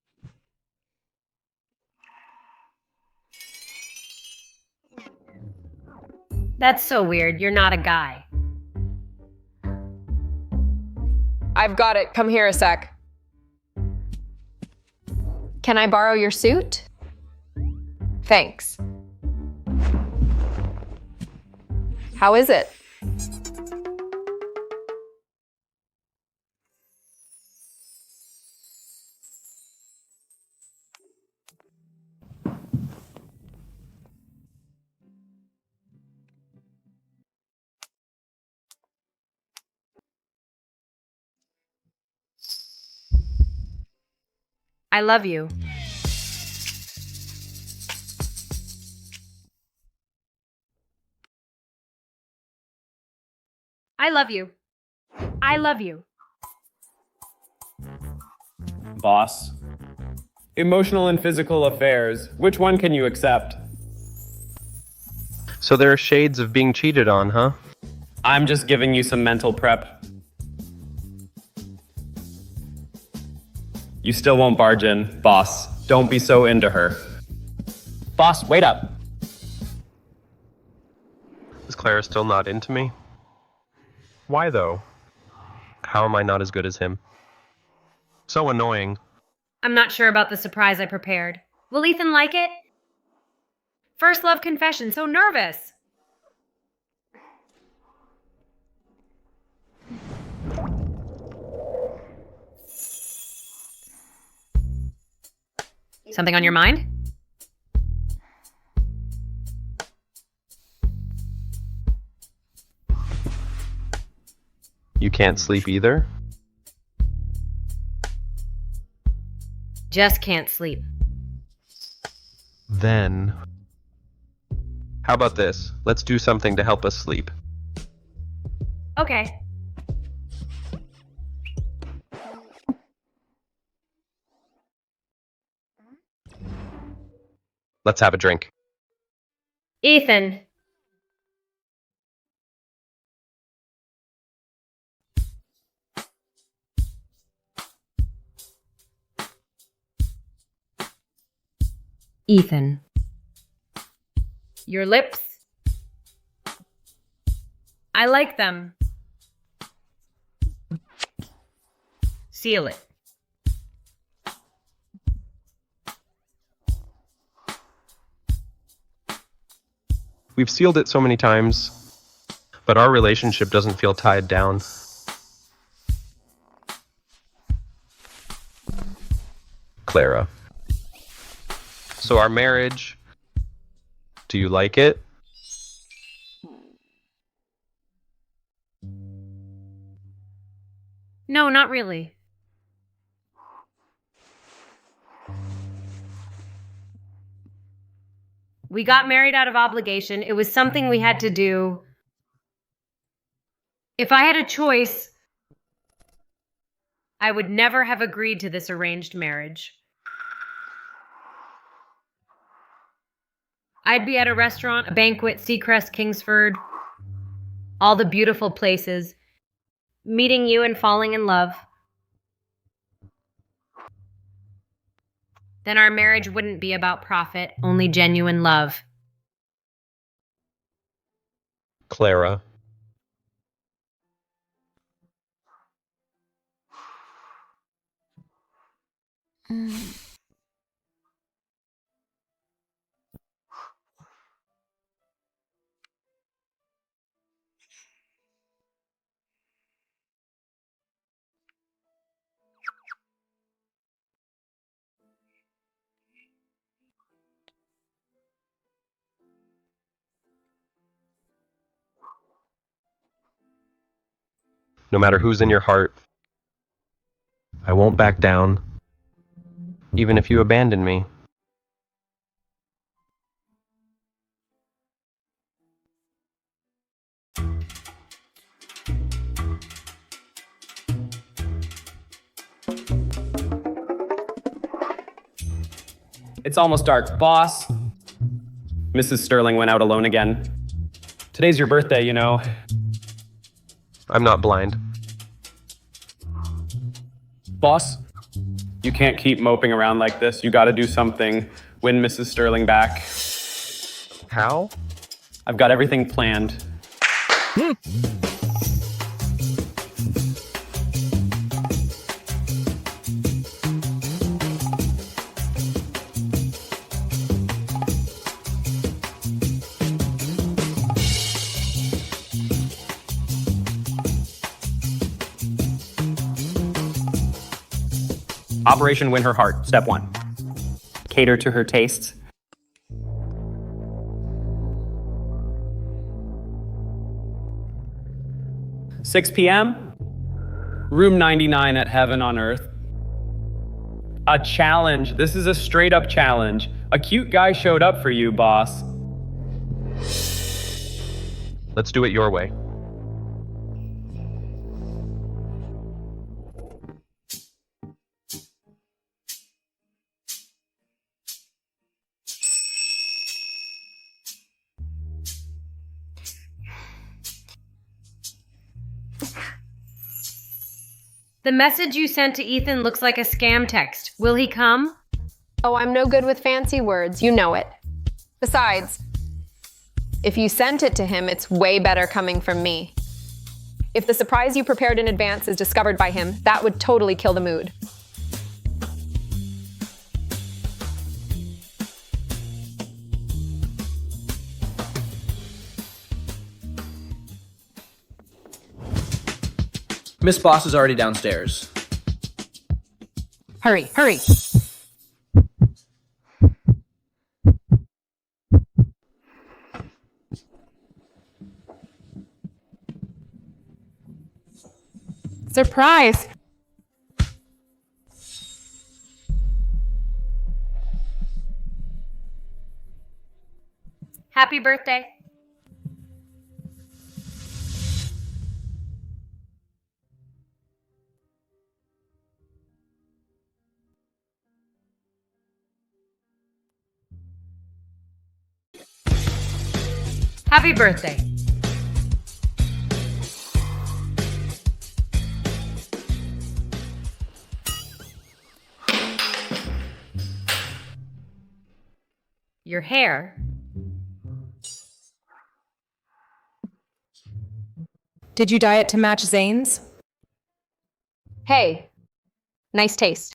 That's so weird. You're not a guy. I've got it. Come here a sec. Can I borrow your suit? Thanks. How is it? I love you. I love you. I love you. Boss. Emotional and physical affairs. Which one can you accept? So there are shades of being cheated on, huh? I'm just giving you some mental prep. You still won't barge in, boss. Don't be so into her. Boss, wait up. Is Clara still not into me? Why though? How am I not as good as him? So annoying. I'm not sure about the surprise I prepared. Will Ethan like it? First love confession, so nervous. Something on your mind? You can't sleep either? Just can't sleep. Then... How about this? Let's do something to help us sleep. Okay. Let's have a drink. Ethan. Ethan. Your lips? I like them. Seal it. We've sealed it so many times, but our relationship doesn't feel tied down. Clara. So our marriage, do you like it? No, not really. We got married out of obligation. It was something we had to do. If I had a choice, I would never have agreed to this arranged marriage. I'd be at a restaurant, a banquet, Seacrest, Kingsford, all the beautiful places, meeting you and falling in love. Then our marriage wouldn't be about profit, only genuine love. Clara. No matter who's in your heart, I won't back down, even if you abandon me. It's almost dark. Boss. Mrs. Sterling went out alone again. Today's your birthday, you know. I'm not blind. Boss, you can't keep moping around like this. You gotta do something. Win Mrs. Sterling back. How? I've got everything planned. Operation Win Her Heart, step 1. Cater to her tastes. $6 p.m. Room 99 at Heaven on Earth. A challenge. This is a straight up challenge. A cute guy showed up for you, boss. Let's do it your way. The message you sent to Ethan looks like a scam text. Will he come? Oh, I'm no good with fancy words. You know it. Besides, if you sent it to him, it's way better coming from me. If the surprise you prepared in advance is discovered by him, that would totally kill the mood. Miss Boss is already downstairs. Hurry, hurry. Surprise! Happy birthday. Happy birthday. Your hair. Did you dye it to match Zane's? Hey, nice taste.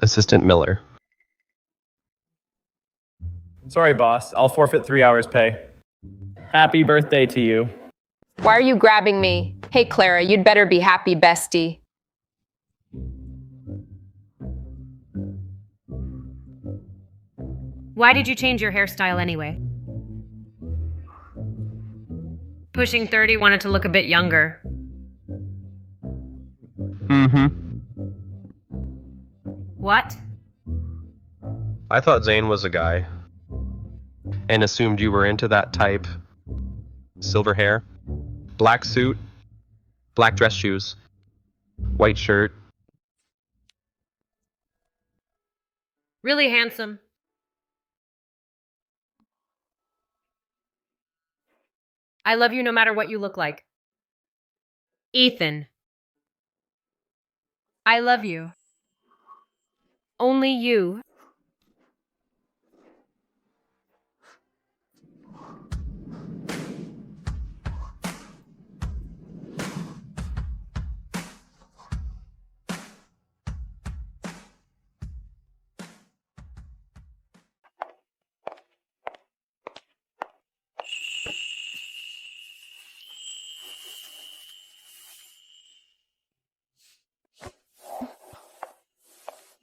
Assistant Miller. Sorry, boss. I'll forfeit 3 hours pay. Happy birthday to you. Why are you grabbing me? Hey, Clara, you'd better be happy, bestie. Why did you change your hairstyle anyway? Pushing 30 wanted to look a bit younger. What? I thought Zane was a guy. And assumed you were into that type. Silver hair, black suit, black dress shoes, white shirt. Really handsome. I love you no matter what you look like. Ethan. I love you. Only you.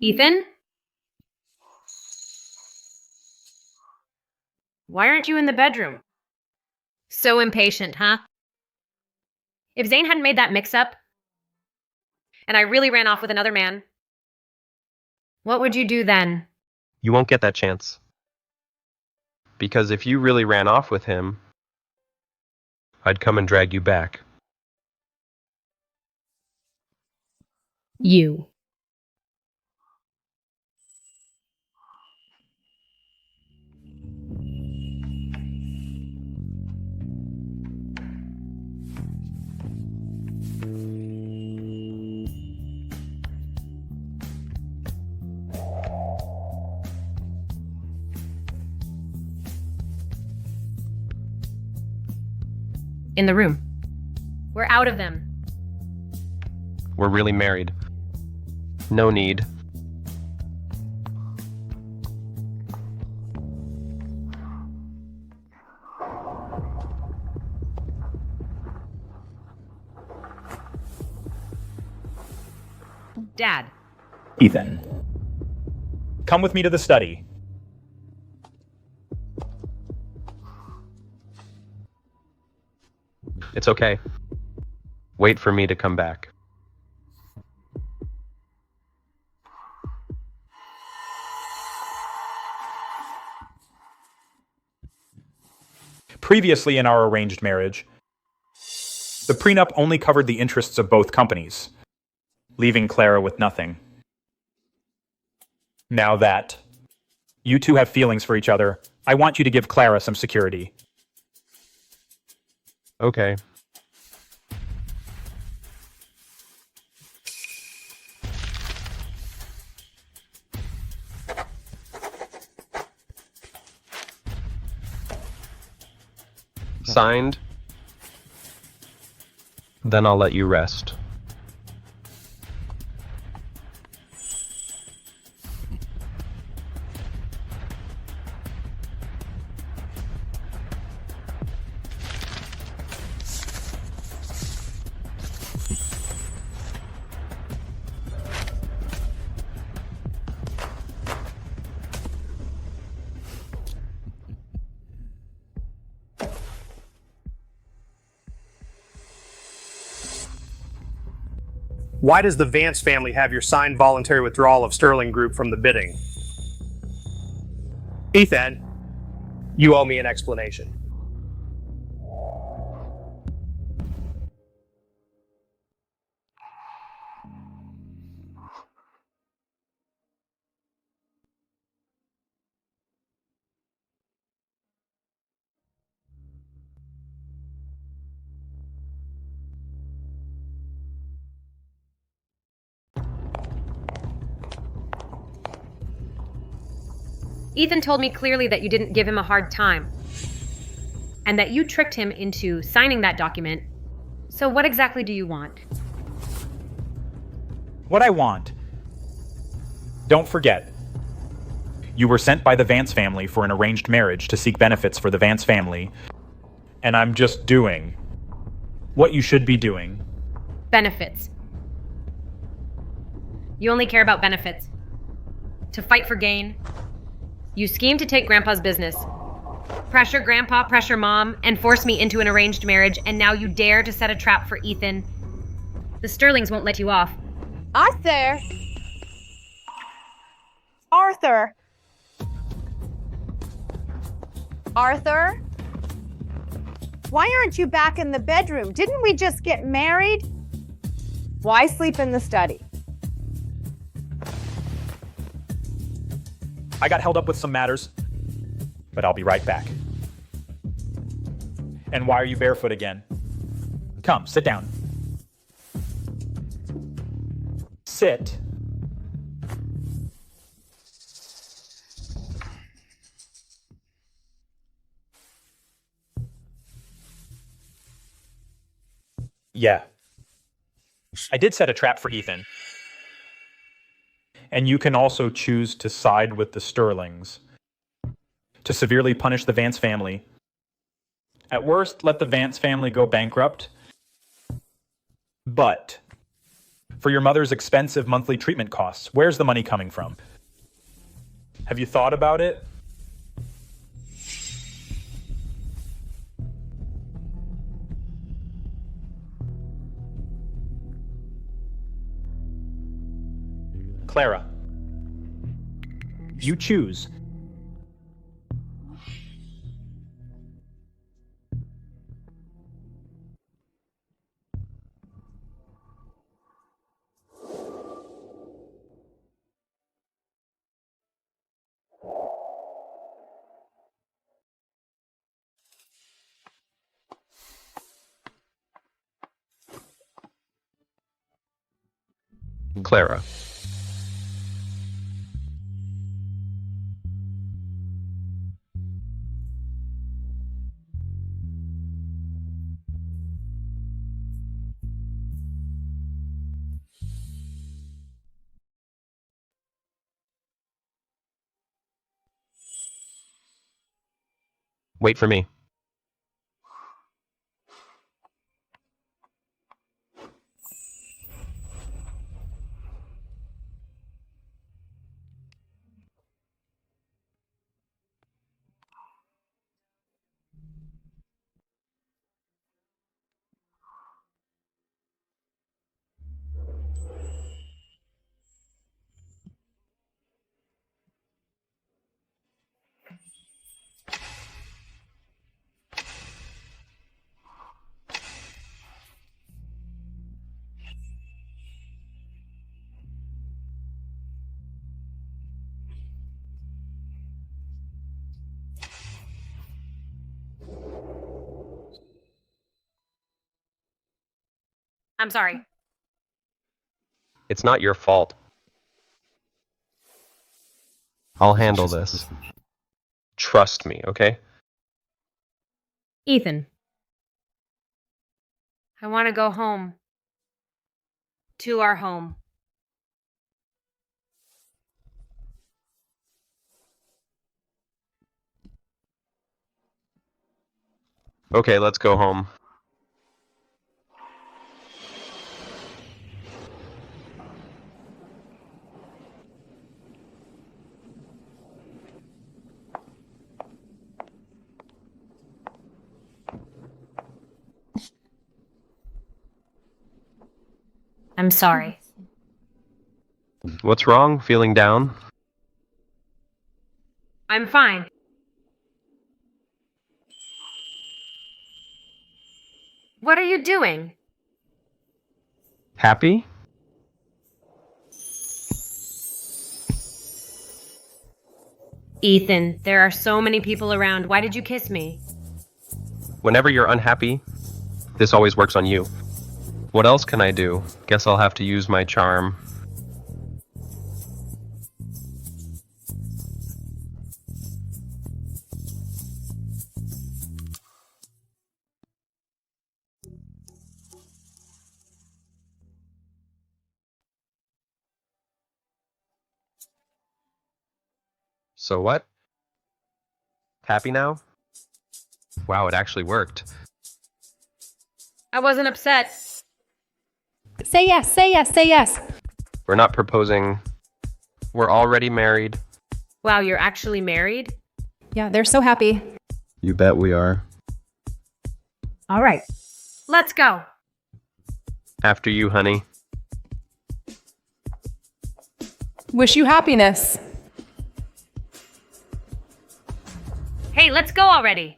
Ethan? Why aren't you in the bedroom? So impatient, huh? If Zane hadn't made that mix-up, and I really ran off with another man, what would you do then? You won't get that chance. Because if you really ran off with him, I'd come and drag you back. You. In the room. We're out of them. We're really married. No need. Dad. Ethan, come with me to the study. It's okay. Wait for me to come back. Previously in our arranged marriage, the prenup only covered the interests of both companies, leaving Clara with nothing. Now that you two have feelings for each other, I want you to give Clara some security. Okay. Signed. Then I'll let you rest. Why does the Vance family have your signed voluntary withdrawal of Sterling Group from the bidding? Ethan, you owe me an explanation. Ethan told me clearly that you didn't give him a hard time, and that you tricked him into signing that document. So what exactly do you want? What I want. Don't forget. You were sent by the Vance family for an arranged marriage to seek benefits for the Vance family, and I'm just doing what you should be doing. Benefits. You only care about benefits. To fight for gain. You schemed to take Grandpa's business. Pressure Grandpa, pressure Mom, and force me into an arranged marriage, and now you dare to set a trap for Ethan. The Sterlings won't let you off. Arthur! Arthur! Arthur? Why aren't you back in the bedroom? Didn't we just get married? Why sleep in the study? I got held up with some matters, but I'll be right back. And why are you barefoot again? Come, sit down. Sit. Yeah. I did set a trap for Ethan. And you can also choose to side with the Sterlings, to severely punish the Vance family. At worst, let the Vance family go bankrupt. But for your mother's expensive monthly treatment costs, where's the money coming from? Have you thought about it? Clara, you choose. Clara. Wait for me. I'm sorry. It's not your fault. I'll handle this. Trust me, okay? Ethan. I want to go home. To our home. Okay, let's go home. I'm sorry. What's wrong? Feeling down? I'm fine. What are you doing? Happy? Ethan, there are so many people around. Why did you kiss me? Whenever you're unhappy, this always works on you. What else can I do? Guess I'll have to use my charm. So what? Happy now? Wow, it actually worked. I wasn't upset. Say yes, say yes, say yes. We're not proposing. We're already married. Wow, you're actually married? Yeah, they're so happy. You bet we are. All right. Let's go. After you, honey. Wish you happiness. Hey, let's go already.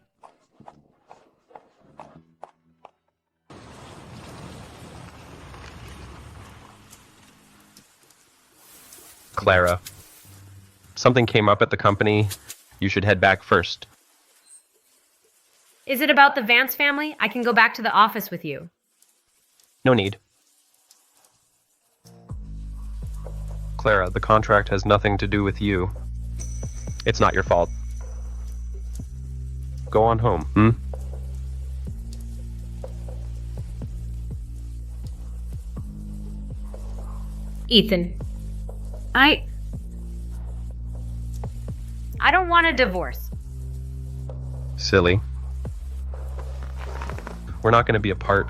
Clara. Something came up at the company. You should head back first. Is it about the Vance family? I can go back to the office with you. No need. Clara, the contract has nothing to do with you. It's not your fault. Go on home, Ethan, I don't want a divorce. Silly. We're not going to be apart.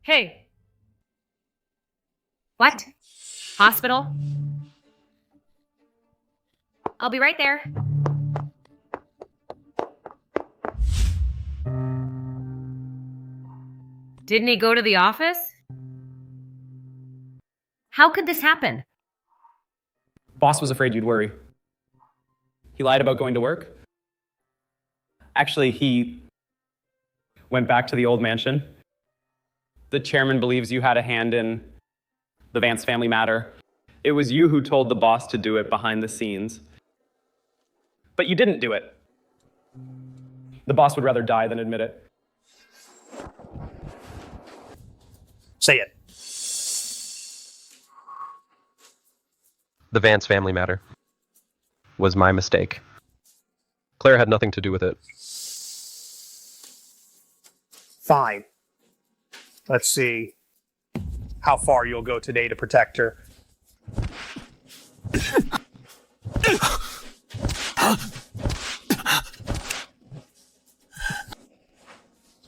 Hey. What? Hospital? I'll be right there. Didn't he go to the office? How could this happen? Boss was afraid you'd worry. He lied about going to work. Actually, he went back to the old mansion. The chairman believes you had a hand in the Vance family matter. It was you who told the boss to do it behind the scenes. But you didn't do it. The boss would rather die than admit it. Say it. The Vance family matter was my mistake. Claire had nothing to do with it. Fine. Let's see how far you'll go today to protect her.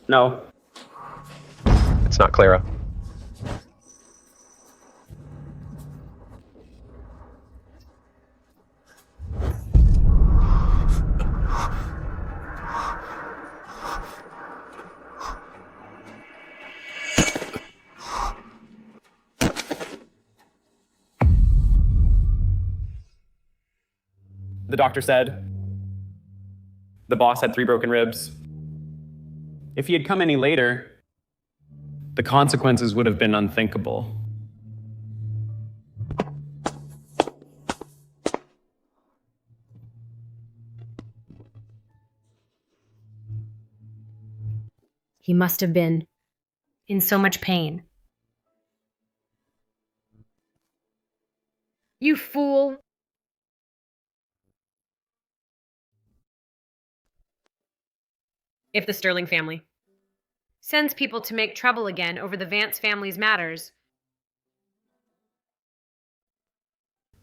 No. It's not Clara. The doctor said the boss had 3 broken ribs. If he had come any later, the consequences would have been unthinkable. He must have been in so much pain. You fool! If the Sterling family sends people to make trouble again over the Vance family's matters,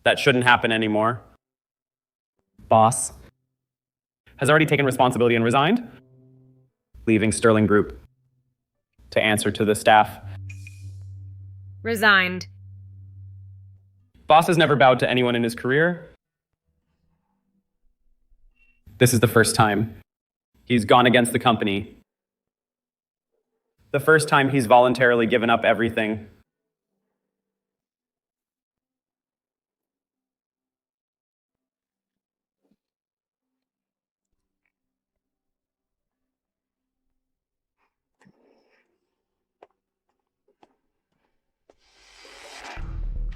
That shouldn't happen anymore. boss, has already taken responsibility and resigned, leaving Sterling Group to answer to the staff. Resigned. Boss has never bowed to anyone in his career. This is the first time he's gone against the company. The first time he's voluntarily given up everything.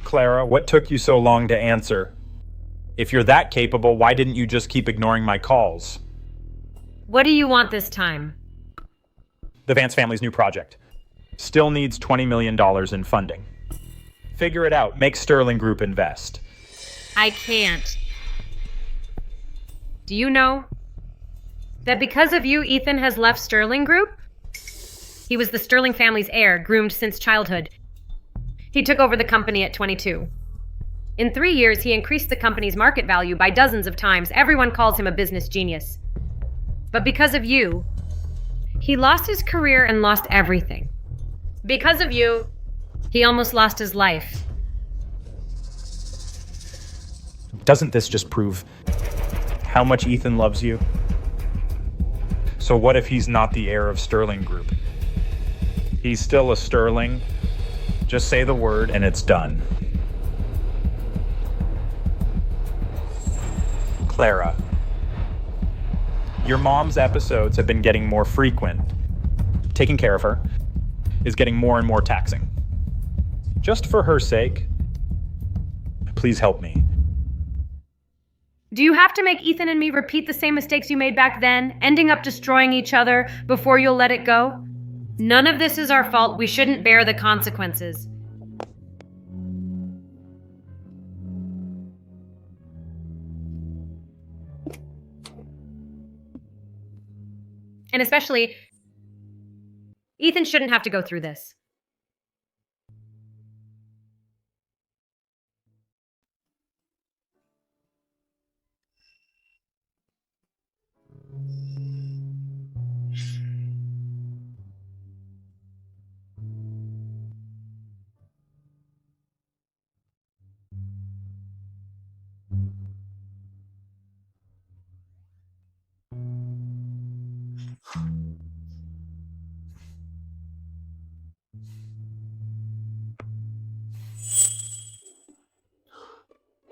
Clara, what took you so long to answer? If you're that capable, why didn't you just keep ignoring my calls? What do you want this time? The Vance family's new project. Still needs $20 million in funding. Figure it out. Make Sterling Group invest. I can't. Do you know that because of you, Ethan has left Sterling Group? He was the Sterling family's heir, groomed since childhood. He took over the company at 22. In 3 years, he increased the company's market value by dozens of times. Everyone calls him a business genius. But because of you, he lost his career and lost everything. Because of you, he almost lost his life. Doesn't this just prove how much Ethan loves you? So what if he's not the heir of Sterling Group? He's still a Sterling. Just say the word and it's done. Clara, your mom's episodes have been getting more frequent. Taking care of her is getting more and more taxing. Just for her sake, please help me. Do you have to make Ethan and me repeat the same mistakes you made back then, ending up destroying each other before you'll let it go? None of this is our fault. We shouldn't bear the consequences. And especially, Ethan shouldn't have to go through this.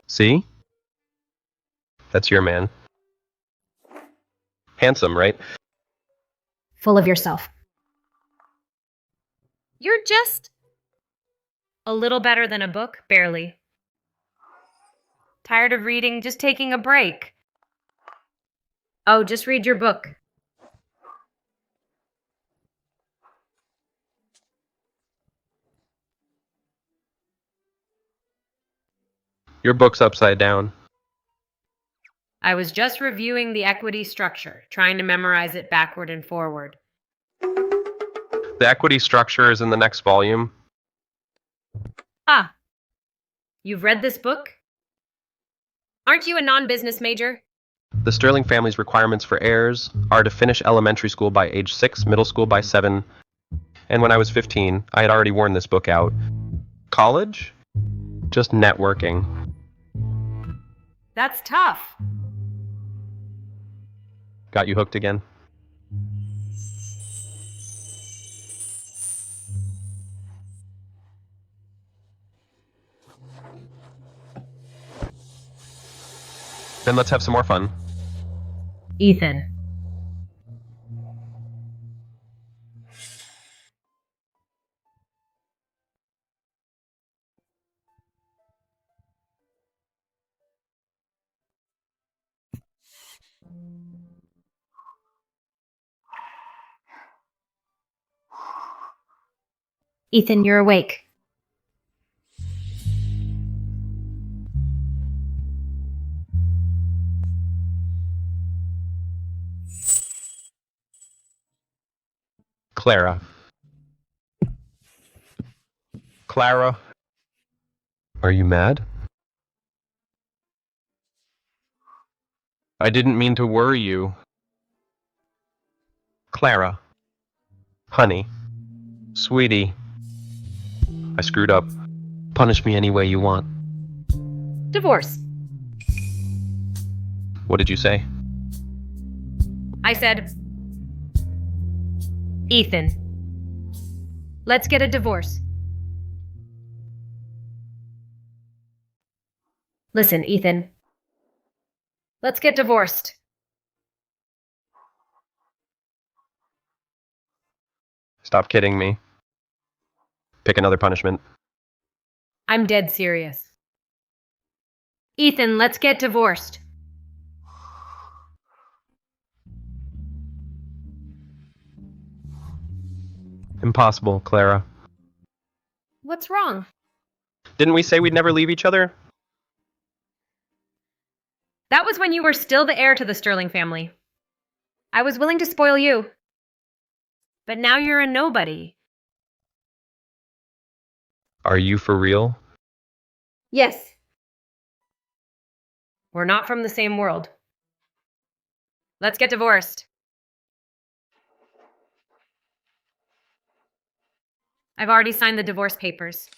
See? That's your man. Handsome, right? Full of yourself. You're just a little better than a book, barely. Tired of reading, just taking a break. Oh, just read your book. Your book's upside down. I was just reviewing the equity structure, trying to memorize it backward and forward. The equity structure is in the next volume. Ah, you've read this book? Aren't you a non-business major? The Sterling family's requirements for heirs are to finish elementary school by age 6, middle school by 7, and when I was 15, I had already worn this book out. College? Just networking. That's tough. Got you hooked again? Then let's have some more fun. Ethan. Ethan, you're awake. Clara. Clara. Are you mad? I didn't mean to worry you. Clara. Honey. Sweetie. I screwed up. Punish me any way you want. Divorce. What did you say? I said, Ethan, let's get a divorce. Listen, Ethan, let's get divorced. Stop kidding me. Pick another punishment. I'm dead serious. Ethan, let's get divorced. Impossible, Clara. What's wrong? Didn't we say we'd never leave each other? That was when you were still the heir to the Sterling family. I was willing to spoil you. But now you're a nobody. Are you for real? Yes. We're not from the same world. Let's get divorced. I've already signed the divorce papers.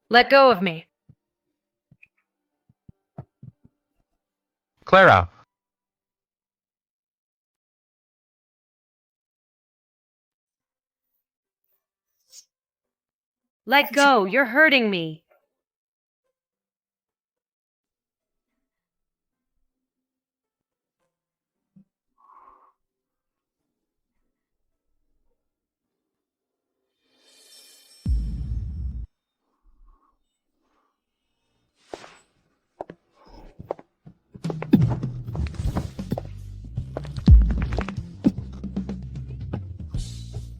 Let go of me. Clara. Let go. You're hurting me.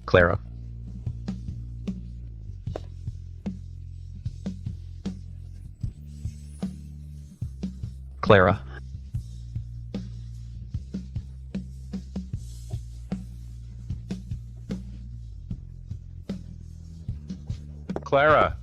Clara. Clara. Clara.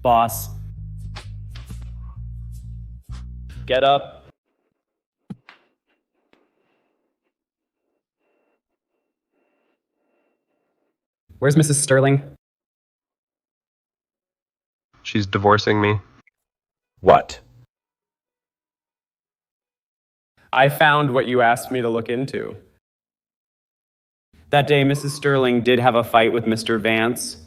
Boss. Get up. Where's Mrs. Sterling? She's divorcing me. What? I found what you asked me to look into. That day, Mrs. Sterling did have a fight with Mr. Vance.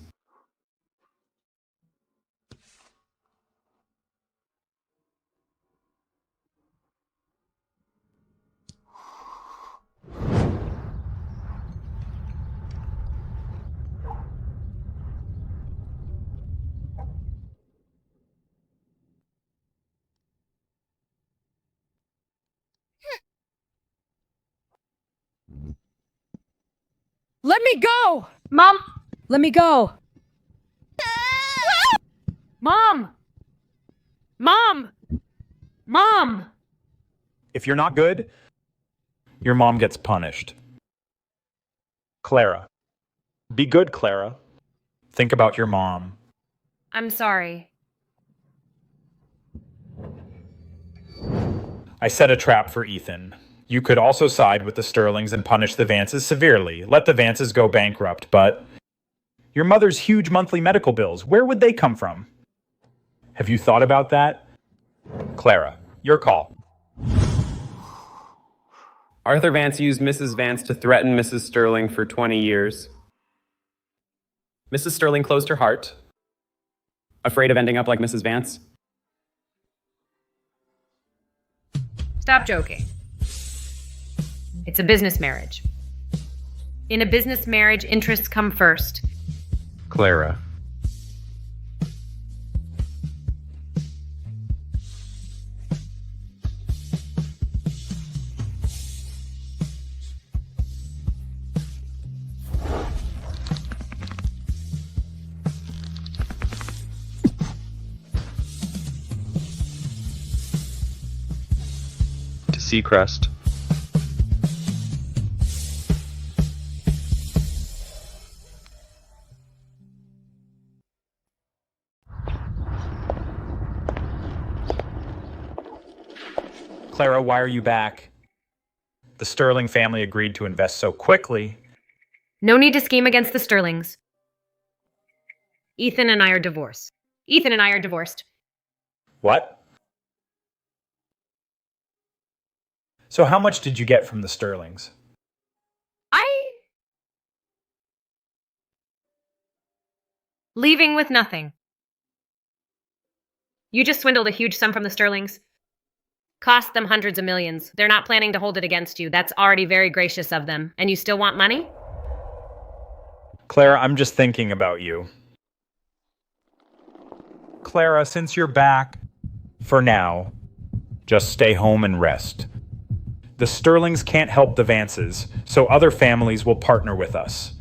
Let me go! Mom! Let me go! Mom! Mom! Mom! If you're not good, your mom gets punished. Clara. Be good, Clara. Think about your mom. I'm sorry. I set a trap for Ethan. You could also side with the Sterlings and punish the Vances severely. Let the Vances go bankrupt, but your mother's huge monthly medical bills, where would they come from? Have you thought about that? Clara, your call. Arthur Vance used Mrs. Vance to threaten Mrs. Sterling for 20 years. Mrs. Sterling closed her heart, afraid of ending up like Mrs. Vance. Stop joking. It's a business marriage. In a business marriage, interests come first. Clara. To Seacrest. Clara, why are you back? The Sterling family agreed to invest so quickly. No need to scheme against the Sterlings. Ethan and I are divorced. Ethan and I are divorced. What? So how much did you get from the Sterlings? Leaving with nothing. You just swindled a huge sum from the Sterlings. Cost them hundreds of millions. They're not planning to hold it against you. That's already very gracious of them. And you still want money? Clara, I'm just thinking about you. Clara, since you're back, for now, just stay home and rest. The Sterlings can't help the Vances, so other families will partner with us.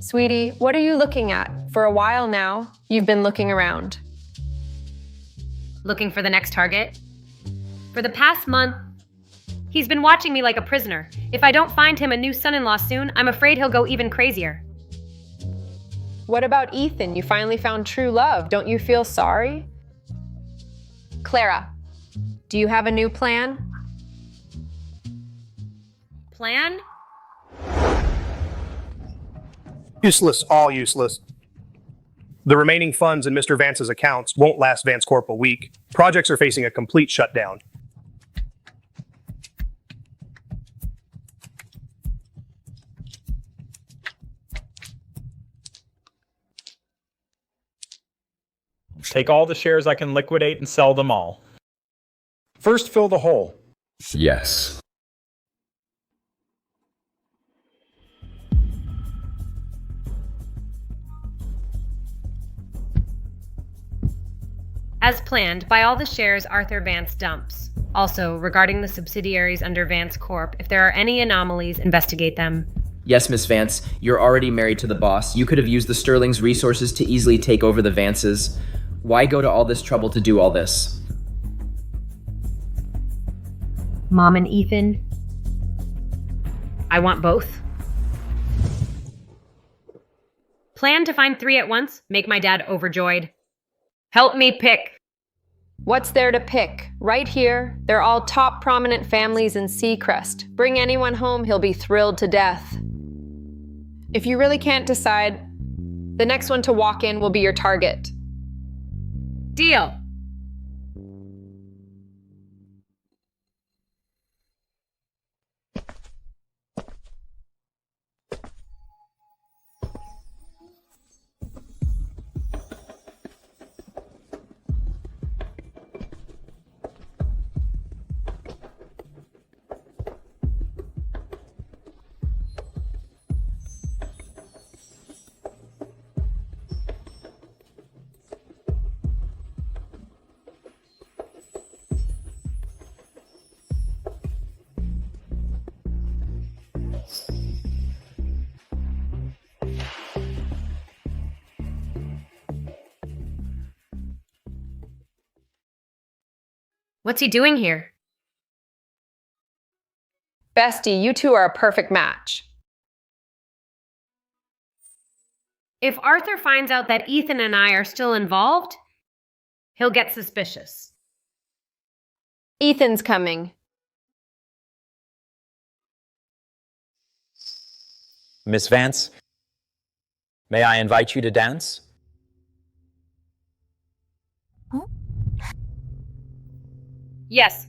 Sweetie, what are you looking at? For a while now, you've been looking around. Looking for the next target? For the past month, he's been watching me like a prisoner. If I don't find him a new son-in-law soon, I'm afraid he'll go even crazier. What about Ethan? You finally found true love. Don't you feel sorry? Clara, do you have a new plan? Plan? Useless, all useless. The remaining funds in Mr. Vance's accounts won't last Vance Corp a week. Projects are facing a complete shutdown. Take all the shares I can liquidate and sell them all. First, fill the hole. Yes. As planned, buy all the shares Arthur Vance dumps. Also, regarding the subsidiaries under Vance Corp, if there are any anomalies, investigate them. Yes, Miss Vance, you're already married to the boss. You could have used the Sterling's resources to easily take over the Vances. Why go to all this trouble to do all this? Mom and Ethan. I want both. Plan to find 3 at once, make my dad overjoyed. Help me pick. What's there to pick? Right here, they're all top prominent families in Seacrest. Bring anyone home, he'll be thrilled to death. If you really can't decide, the next one to walk in will be your target. Deal. What's he doing here? Bestie, you two are a perfect match. If Arthur finds out that Ethan and I are still involved, He'll get suspicious. Ethan's coming. Miss Vance, may I invite you to dance? Yes.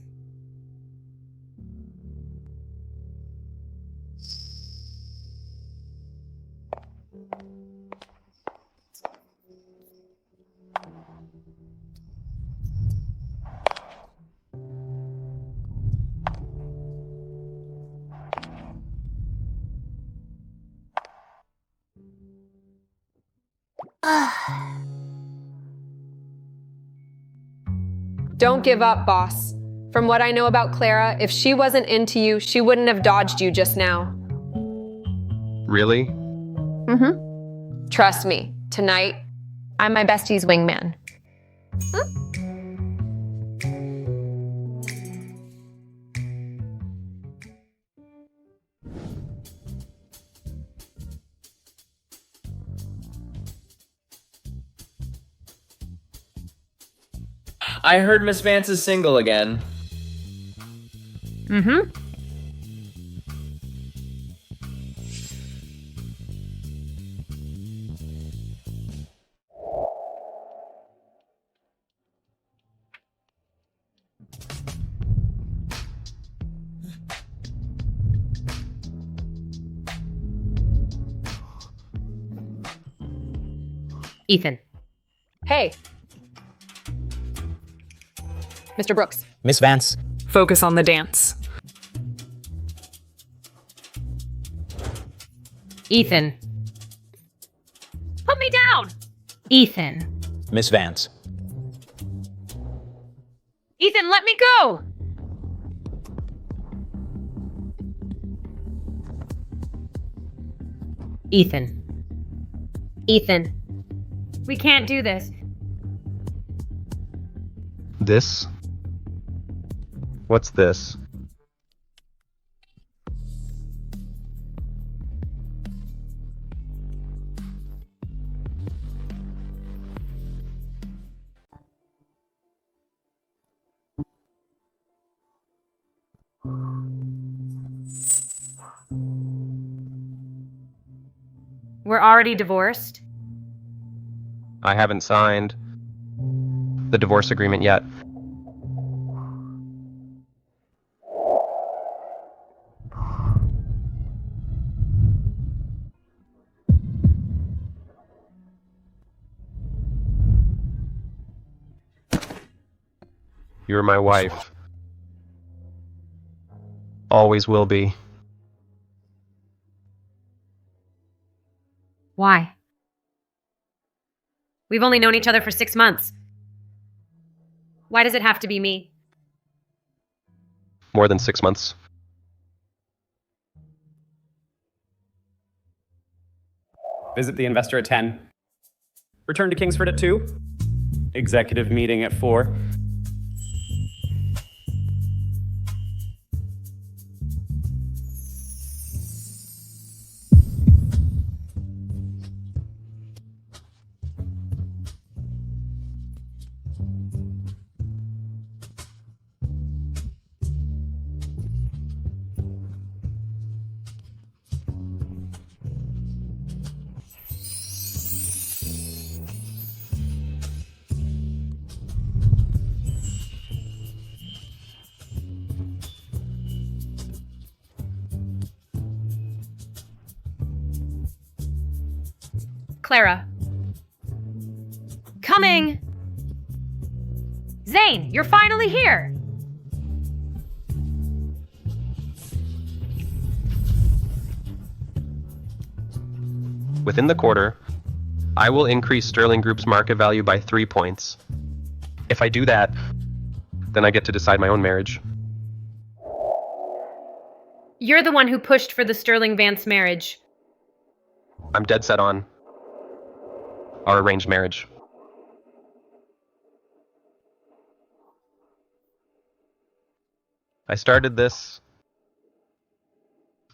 Don't give up, boss. From what I know about Clara, if she wasn't into you, she wouldn't have dodged you just now. Really? Mm-hmm. Trust me, tonight, I'm my bestie's wingman. I heard Miss Vance is single again. Mm-hmm. Ethan. Hey. Mr. Brooks. Miss Vance. Focus on the dance. Ethan. Put me down! Ethan. Miss Vance. Ethan, let me go! Ethan. Ethan. We can't do this. This? What's this? We're already divorced? I haven't signed the divorce agreement yet. You're my wife. Always will be. Why? We've only known each other for 6 months. Why does it have to be me? More than 6 months. Visit the investor at 10. Return to Kingsford at 2. Executive meeting at 4. Clara. Coming! Zane, you're finally here! Within the quarter, I will increase Sterling Group's market value by 3 points. If I do that, then I get to decide my own marriage. You're the one who pushed for the Sterling Vance marriage. I'm dead set on our arranged marriage. I started this.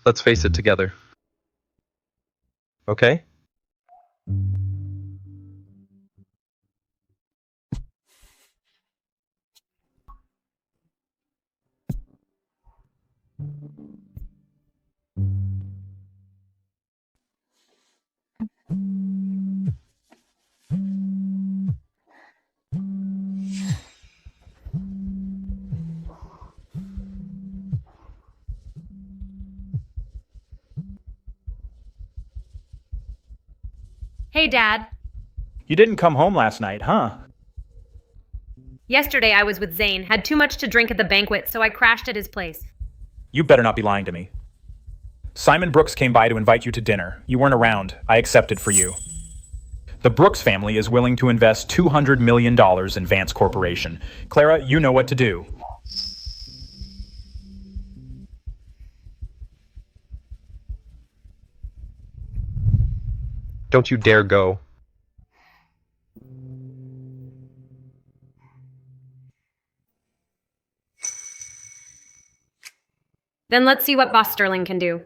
Let's face it together. Okay? Hey, Dad. You didn't come home last night, huh? Yesterday I was with Zane, had too much to drink at the banquet, so I crashed at his place. You better not be lying to me. Simon Brooks came by to invite you to dinner. You weren't around. I accepted for you. The Brooks family is willing to invest $200 million in Vance Corporation. Clara, you know what to do. Don't you dare go. Then let's see what Boss Sterling can do.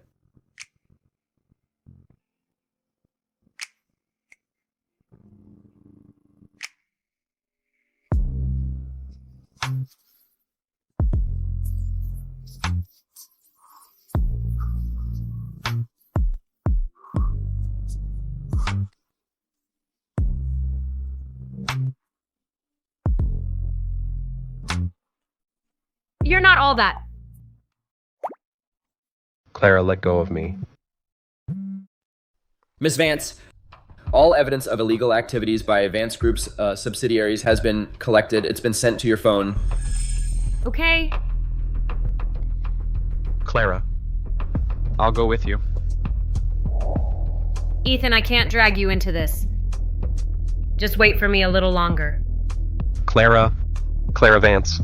You're not all that. Clara, let go of me. Miss Vance, all evidence of illegal activities by Vance Group's subsidiaries has been collected. It's been sent to your phone. Okay. Clara, I'll go with you. Ethan, I can't drag you into this. Just wait for me a little longer. Clara Vance.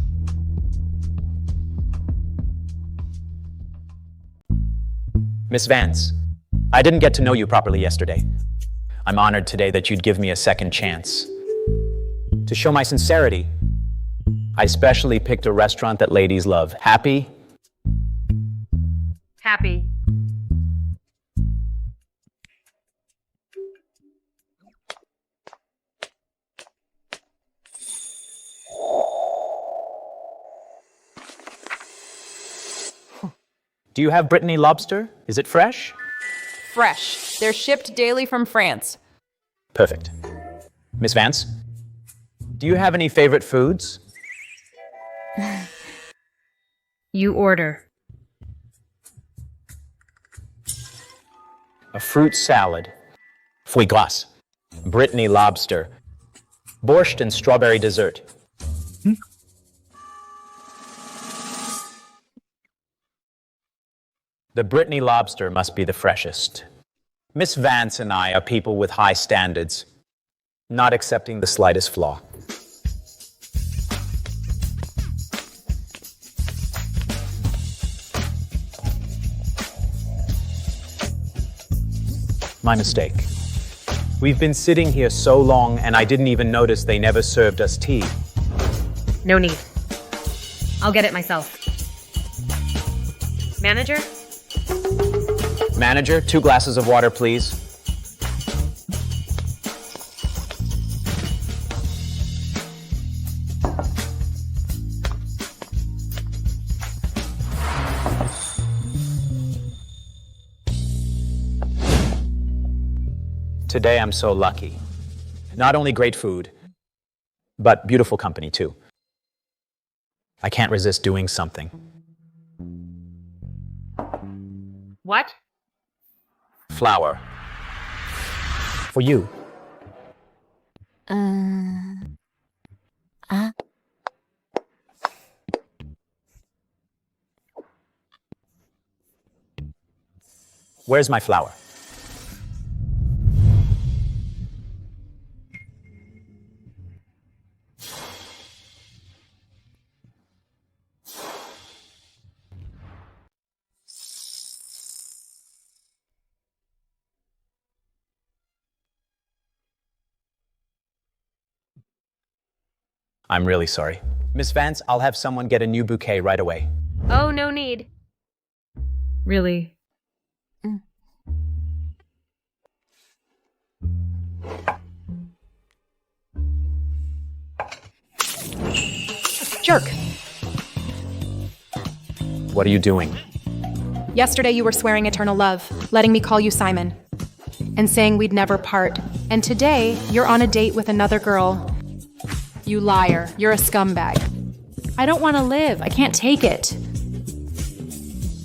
Miss Vance, I didn't get to know you properly yesterday. I'm honored today that you'd give me a second chance. To show my sincerity, I specially picked a restaurant that ladies love. Happy? Happy. Do you have Brittany lobster? Is it fresh? Fresh. They're shipped daily from France. Perfect. Miss Vance, do you have any favorite foods? You order. A fruit salad, foie gras, Brittany lobster, borscht and strawberry dessert. The Brittany lobster must be the freshest. Miss Vance and I are people with high standards, not accepting the slightest flaw. My mistake. We've been sitting here so long and I didn't even notice they never served us tea. No need. I'll get it myself. Manager? Manager, 2 glasses of water, please. Today I'm so lucky. Not only great food, but beautiful company too. I can't resist doing something. What? Flower. For you. Where's my flower? I'm really sorry. Miss Vance, I'll have someone get a new bouquet right away. Oh, no need. Really? Jerk. What are you doing? Yesterday you were swearing eternal love, letting me call you Simon, and saying we'd never part. And today, you're on a date with another girl. You liar. You're a scumbag. I don't want to live. I can't take it.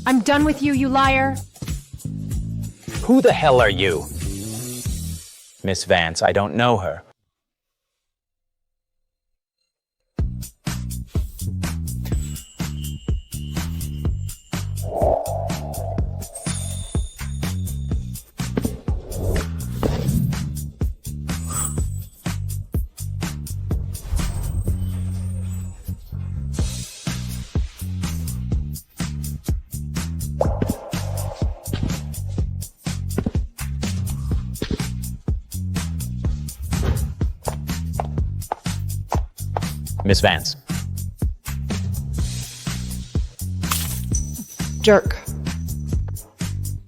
I'm done with you, you liar. Who the hell are you? Miss Vance, I don't know her. Miss Vance. Jerk.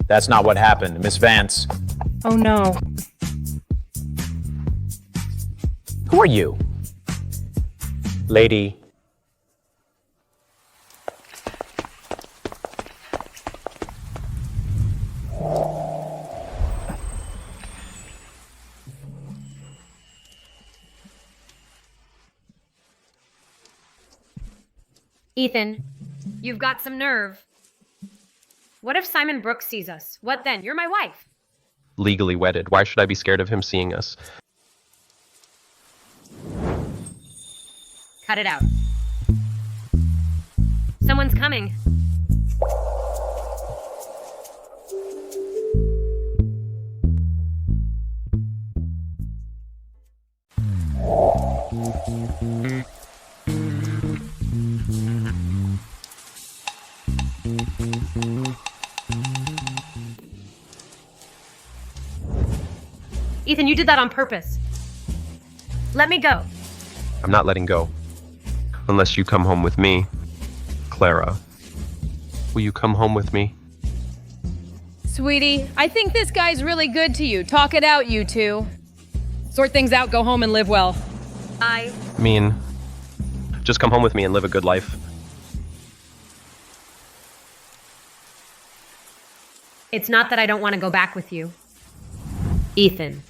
That's not what happened. Miss Vance. Oh no. Who are you? Lady. Ethan, you've got some nerve. What if Simon Brooks sees us? What then? You're my wife. Legally wedded. Why should I be scared of him seeing us? Cut it out. Someone's coming. Ethan, you did that on purpose. Let me go. I'm not letting go. Unless you come home with me. Clara. Will you come home with me? Sweetie, I think this guy's really good to you. Talk it out, you two. Sort things out, go home and live well. I mean, just come home with me and live a good life. It's not that I don't want to go back with you. Ethan.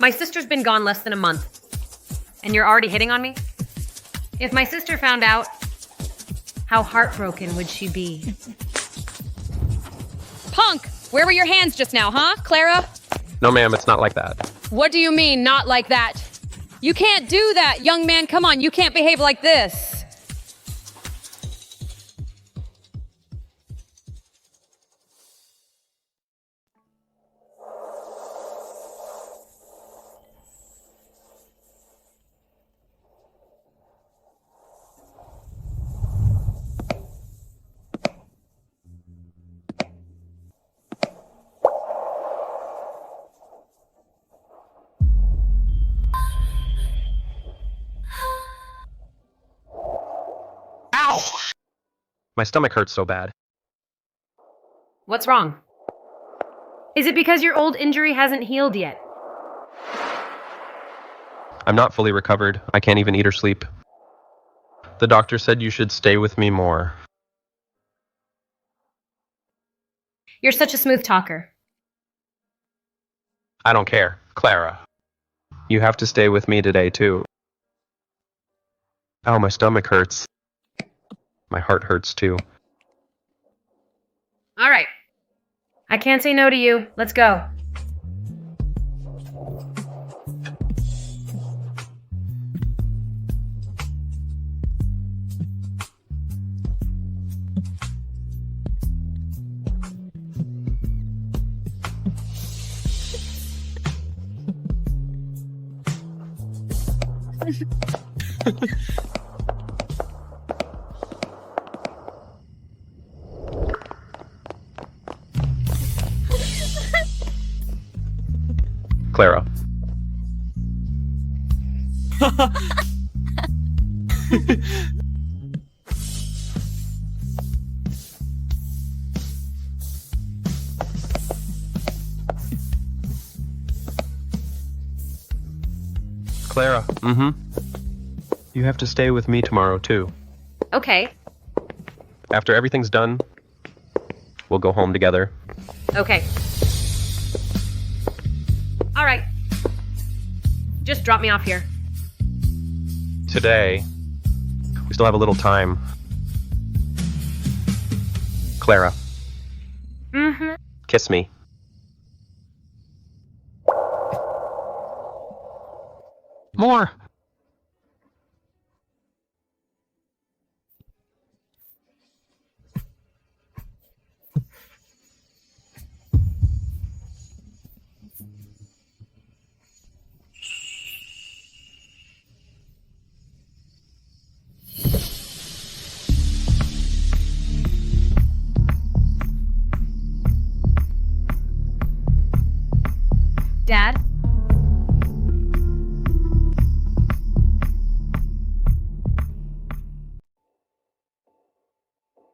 My sister's been gone less than a month, and you're already hitting on me? If my sister found out, how heartbroken would she be? Punk! Where were your hands just now, huh, Clara? No, ma'am, it's not like that. What do you mean, not like that? You can't do that, young man. Come on, you can't behave like this. My stomach hurts so bad. What's wrong? Is it because your old injury hasn't healed yet? I'm not fully recovered. I can't even eat or sleep. The doctor said you should stay with me more. You're such a smooth talker. I don't care. Clara. You have to stay with me today, too. Oh, my stomach hurts. My heart hurts, too. All right. I can't say no to you. Let's go. Clara. Clara. You have to stay with me tomorrow, too. Okay. After everything's done, we'll go home together. Okay. All right. Just drop me off here. Today, we still have a little time. Clara, Mm-hmm. Kiss me. More. Dad?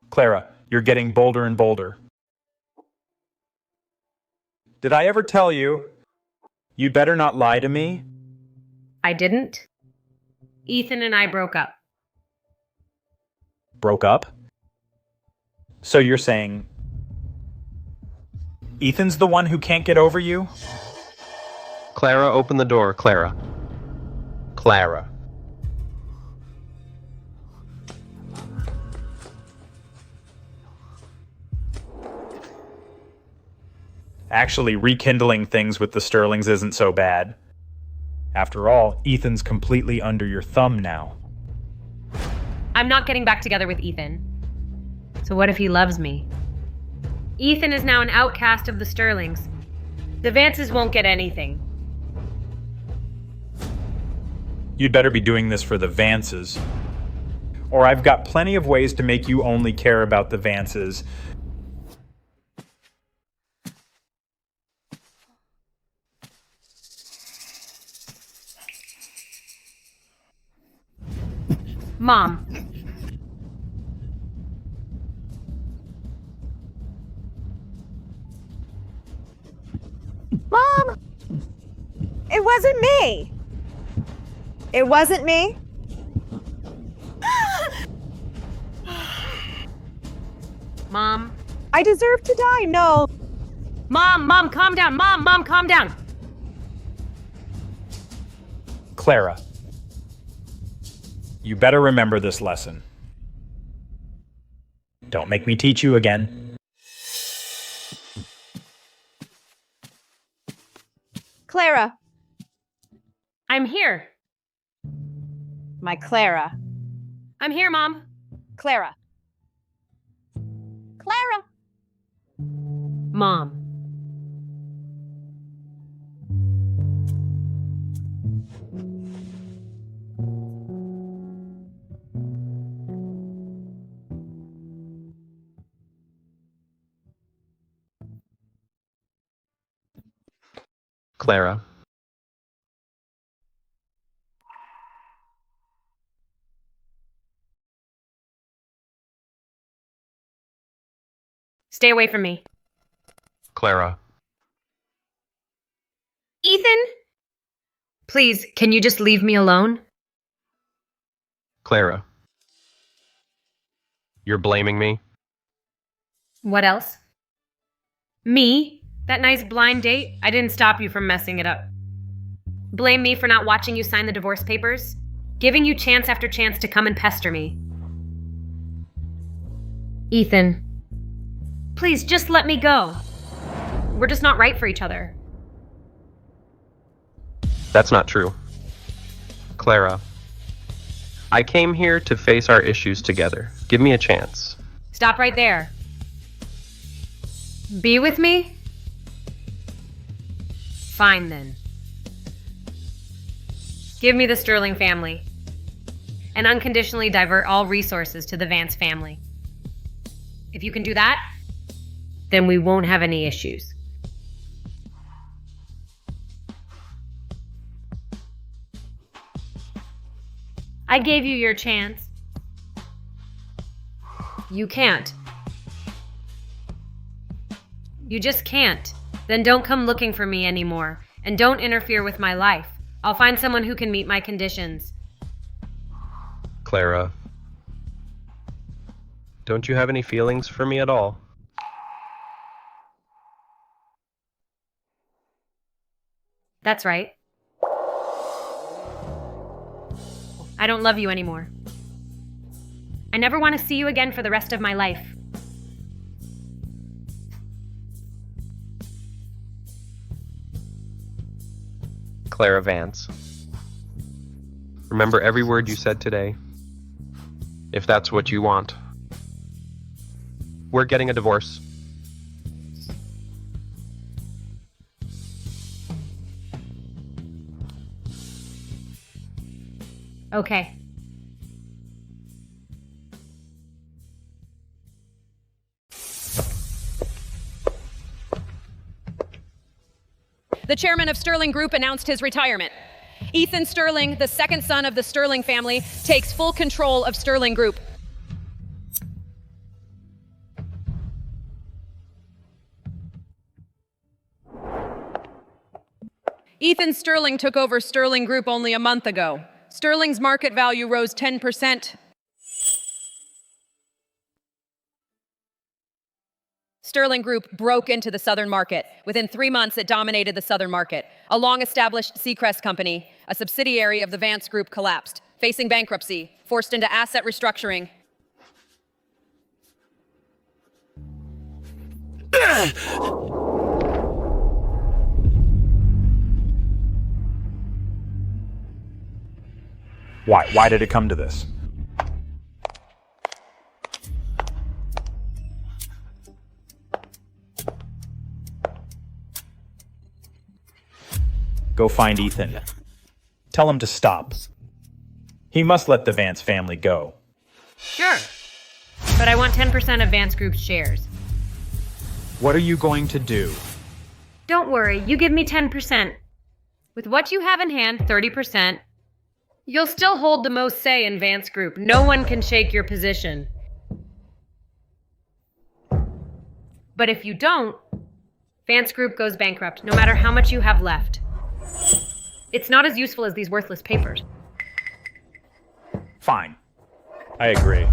Clara, you're getting bolder and bolder. Did I ever tell you you'd better not lie to me? I didn't. Ethan and I broke up. Broke up? So you're saying Ethan's the one who can't get over you? Clara, open the door. Clara. Clara. Actually, rekindling things with the Sterlings isn't so bad. After all, Ethan's completely under your thumb now. I'm not getting back together with Ethan. So what if he loves me? Ethan is now an outcast of the Sterlings. The Vances won't get anything. You'd better be doing this for the Vances. Or I've got plenty of ways to make you only care about the Vances. Mom. Mom! It wasn't me! It wasn't me? Mom. I deserve to die, no. Mom, calm down. Mom, calm down. Clara, you better remember this lesson. Don't make me teach you again. Clara. I'm here. My Clara. I'm here, Mom. Clara. Clara. Mom. Clara. Stay away from me. Clara. Ethan? Please, can you just leave me alone? Clara. You're blaming me? What else? Me? That nice blind date? I didn't stop you from messing it up. Blame me for not watching you sign the divorce papers? Giving you chance after chance to come and pester me. Ethan. Please, just let me go. We're just not right for each other. That's not true. Clara. I came here to face our issues together. Give me a chance. Stop right there. Be with me? Fine then. Give me the Sterling family. And unconditionally divert all resources to the Vance family. If you can do that, then we won't have any issues. I gave you your chance. You can't. You just can't. Then don't come looking for me anymore, and don't interfere with my life. I'll find someone who can meet my conditions. Clara. Don't you have any feelings for me at all? That's right. I don't love you anymore. I never want to see you again for the rest of my life. Clara Vance. Remember every word you said today, if that's what you want. We're getting a divorce. Okay. The chairman of Sterling Group announced his retirement. Ethan Sterling, the second son of the Sterling family, takes full control of Sterling Group. Ethan Sterling took over Sterling Group only a month ago. Sterling's market value rose 10%. Sterling Group broke into the southern market. Within 3 months, it dominated the southern market. A long-established Seacrest company, a subsidiary of the Vance Group, collapsed, facing bankruptcy, forced into asset restructuring. Why did it come to this? Go find Ethan. Tell him to stop. He must let the Vance family go. Sure. But I want 10% of Vance Group's shares. What are you going to do? Don't worry, you give me 10%. With what you have in hand, 30%, you'll still hold the most say in Vance Group. No one can shake your position. But if you don't, Vance Group goes bankrupt, no matter how much you have left. It's not as useful as these worthless papers. Fine. I agree.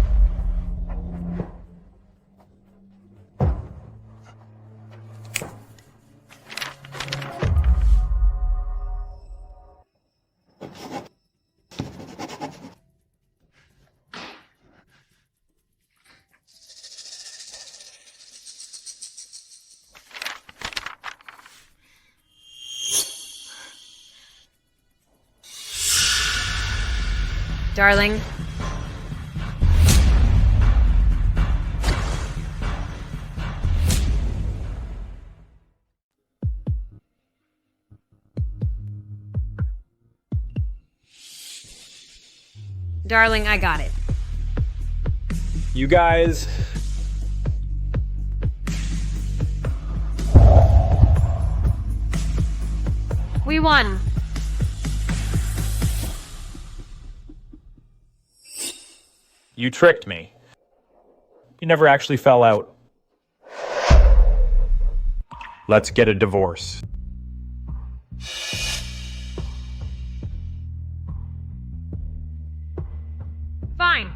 Darling. Darling, I got it. You guys... We won. You tricked me. You never actually fell out. Let's get a divorce. Fine.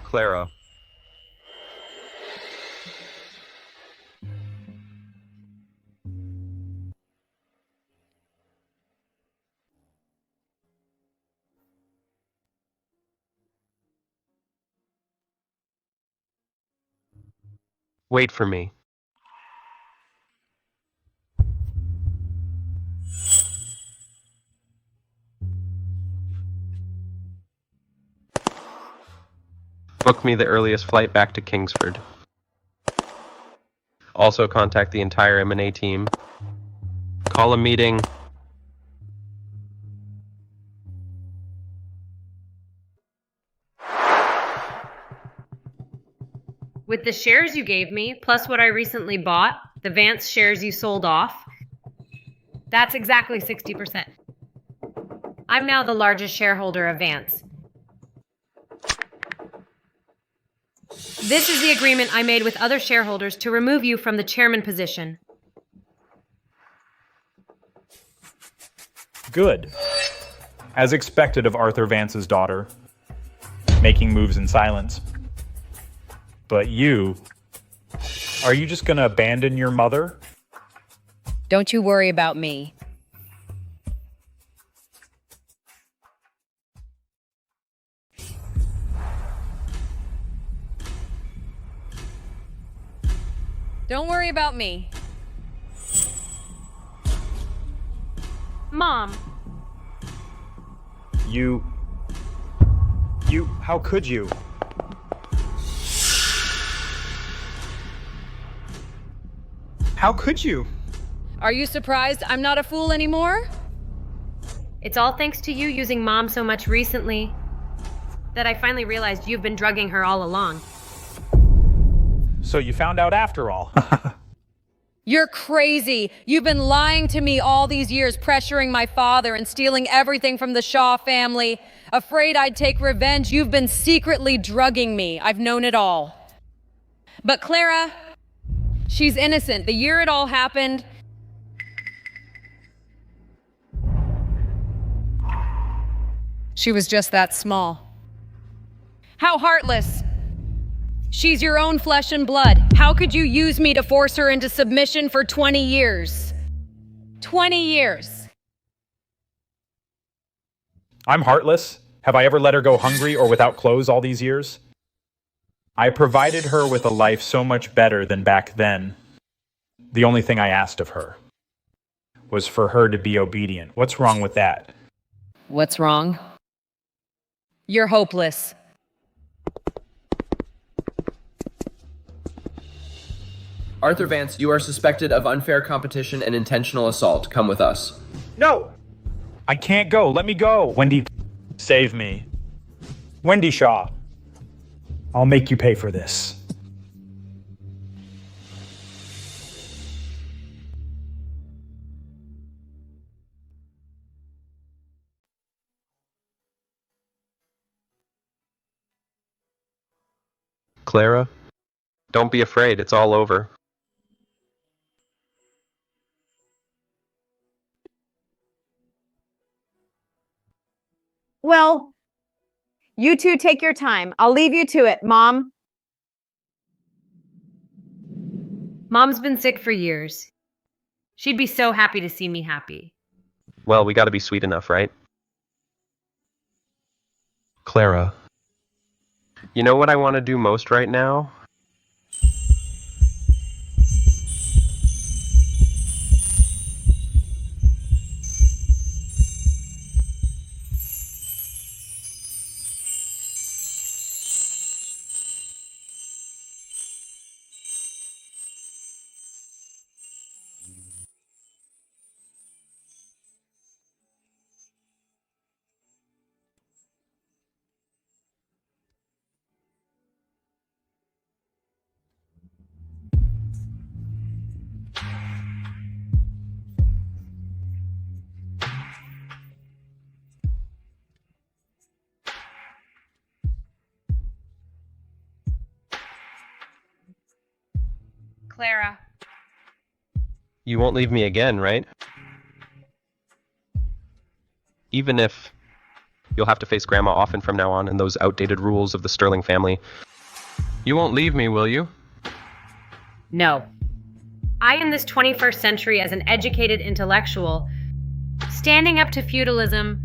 Clara. Wait for me. Book me the earliest flight back to Kingsford. Also contact the entire M&A team. Call a meeting. With the shares you gave me, plus what I recently bought, the Vance shares you sold off, that's exactly 60%. I'm now the largest shareholder of Vance. This is the agreement I made with other shareholders to remove you from the chairman position. Good. As expected of Arthur Vance's daughter, making moves in silence. But you, are you just gonna abandon your mother? Don't you worry about me. Don't worry about me. Mom, How could you? How could you? Are you surprised I'm not a fool anymore? it's all thanks to you using Mom so much recently that I finally realized you've been drugging her all along. So you found out after all. You're crazy. You've been lying to me all these years, pressuring my father and stealing everything from the Shaw family. Afraid I'd take revenge, you've been secretly drugging me. I've known it all. But Clara, she's innocent. The year it all happened, she was just that small. How heartless. She's your own flesh and blood. How could you use me to force her into submission for 20 years? 20 years. I'm heartless. Have I ever let her go hungry or without clothes all these years? I provided her with a life so much better than back then. The only thing I asked of her was for her to be obedient. What's wrong with that? What's wrong? You're hopeless. Arthur Vance, you are suspected of unfair competition and intentional assault. Come with us. No! I can't go. Let me go. Wendy, save me. Wendy Shaw. I'll make you pay for this. Clara, don't be afraid. It's all over. Well, you two take your time. I'll leave you to it, Mom. Mom's been sick for years. She'd be so happy to see me happy. Well, we gotta be sweet enough, right? Clara, you know what I want to do most right now? Clara. You won't leave me again, right? Even if you'll have to face Grandma often from now on and those outdated rules of the Sterling family. You won't leave me, will you? No. I, in this 21st century, as an educated intellectual, standing up to feudalism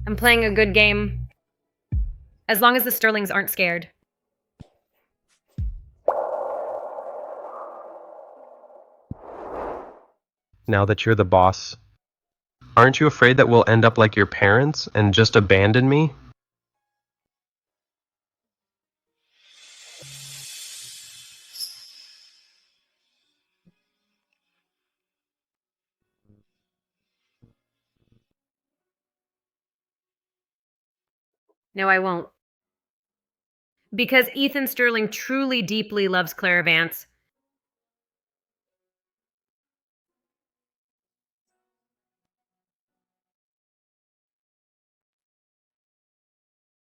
and playing a good game, as long as the Sterlings aren't scared. Now that you're the boss, aren't you afraid that we'll end up like your parents and just abandon me? No, I won't. Because Ethan Sterling truly deeply loves Clara Vance.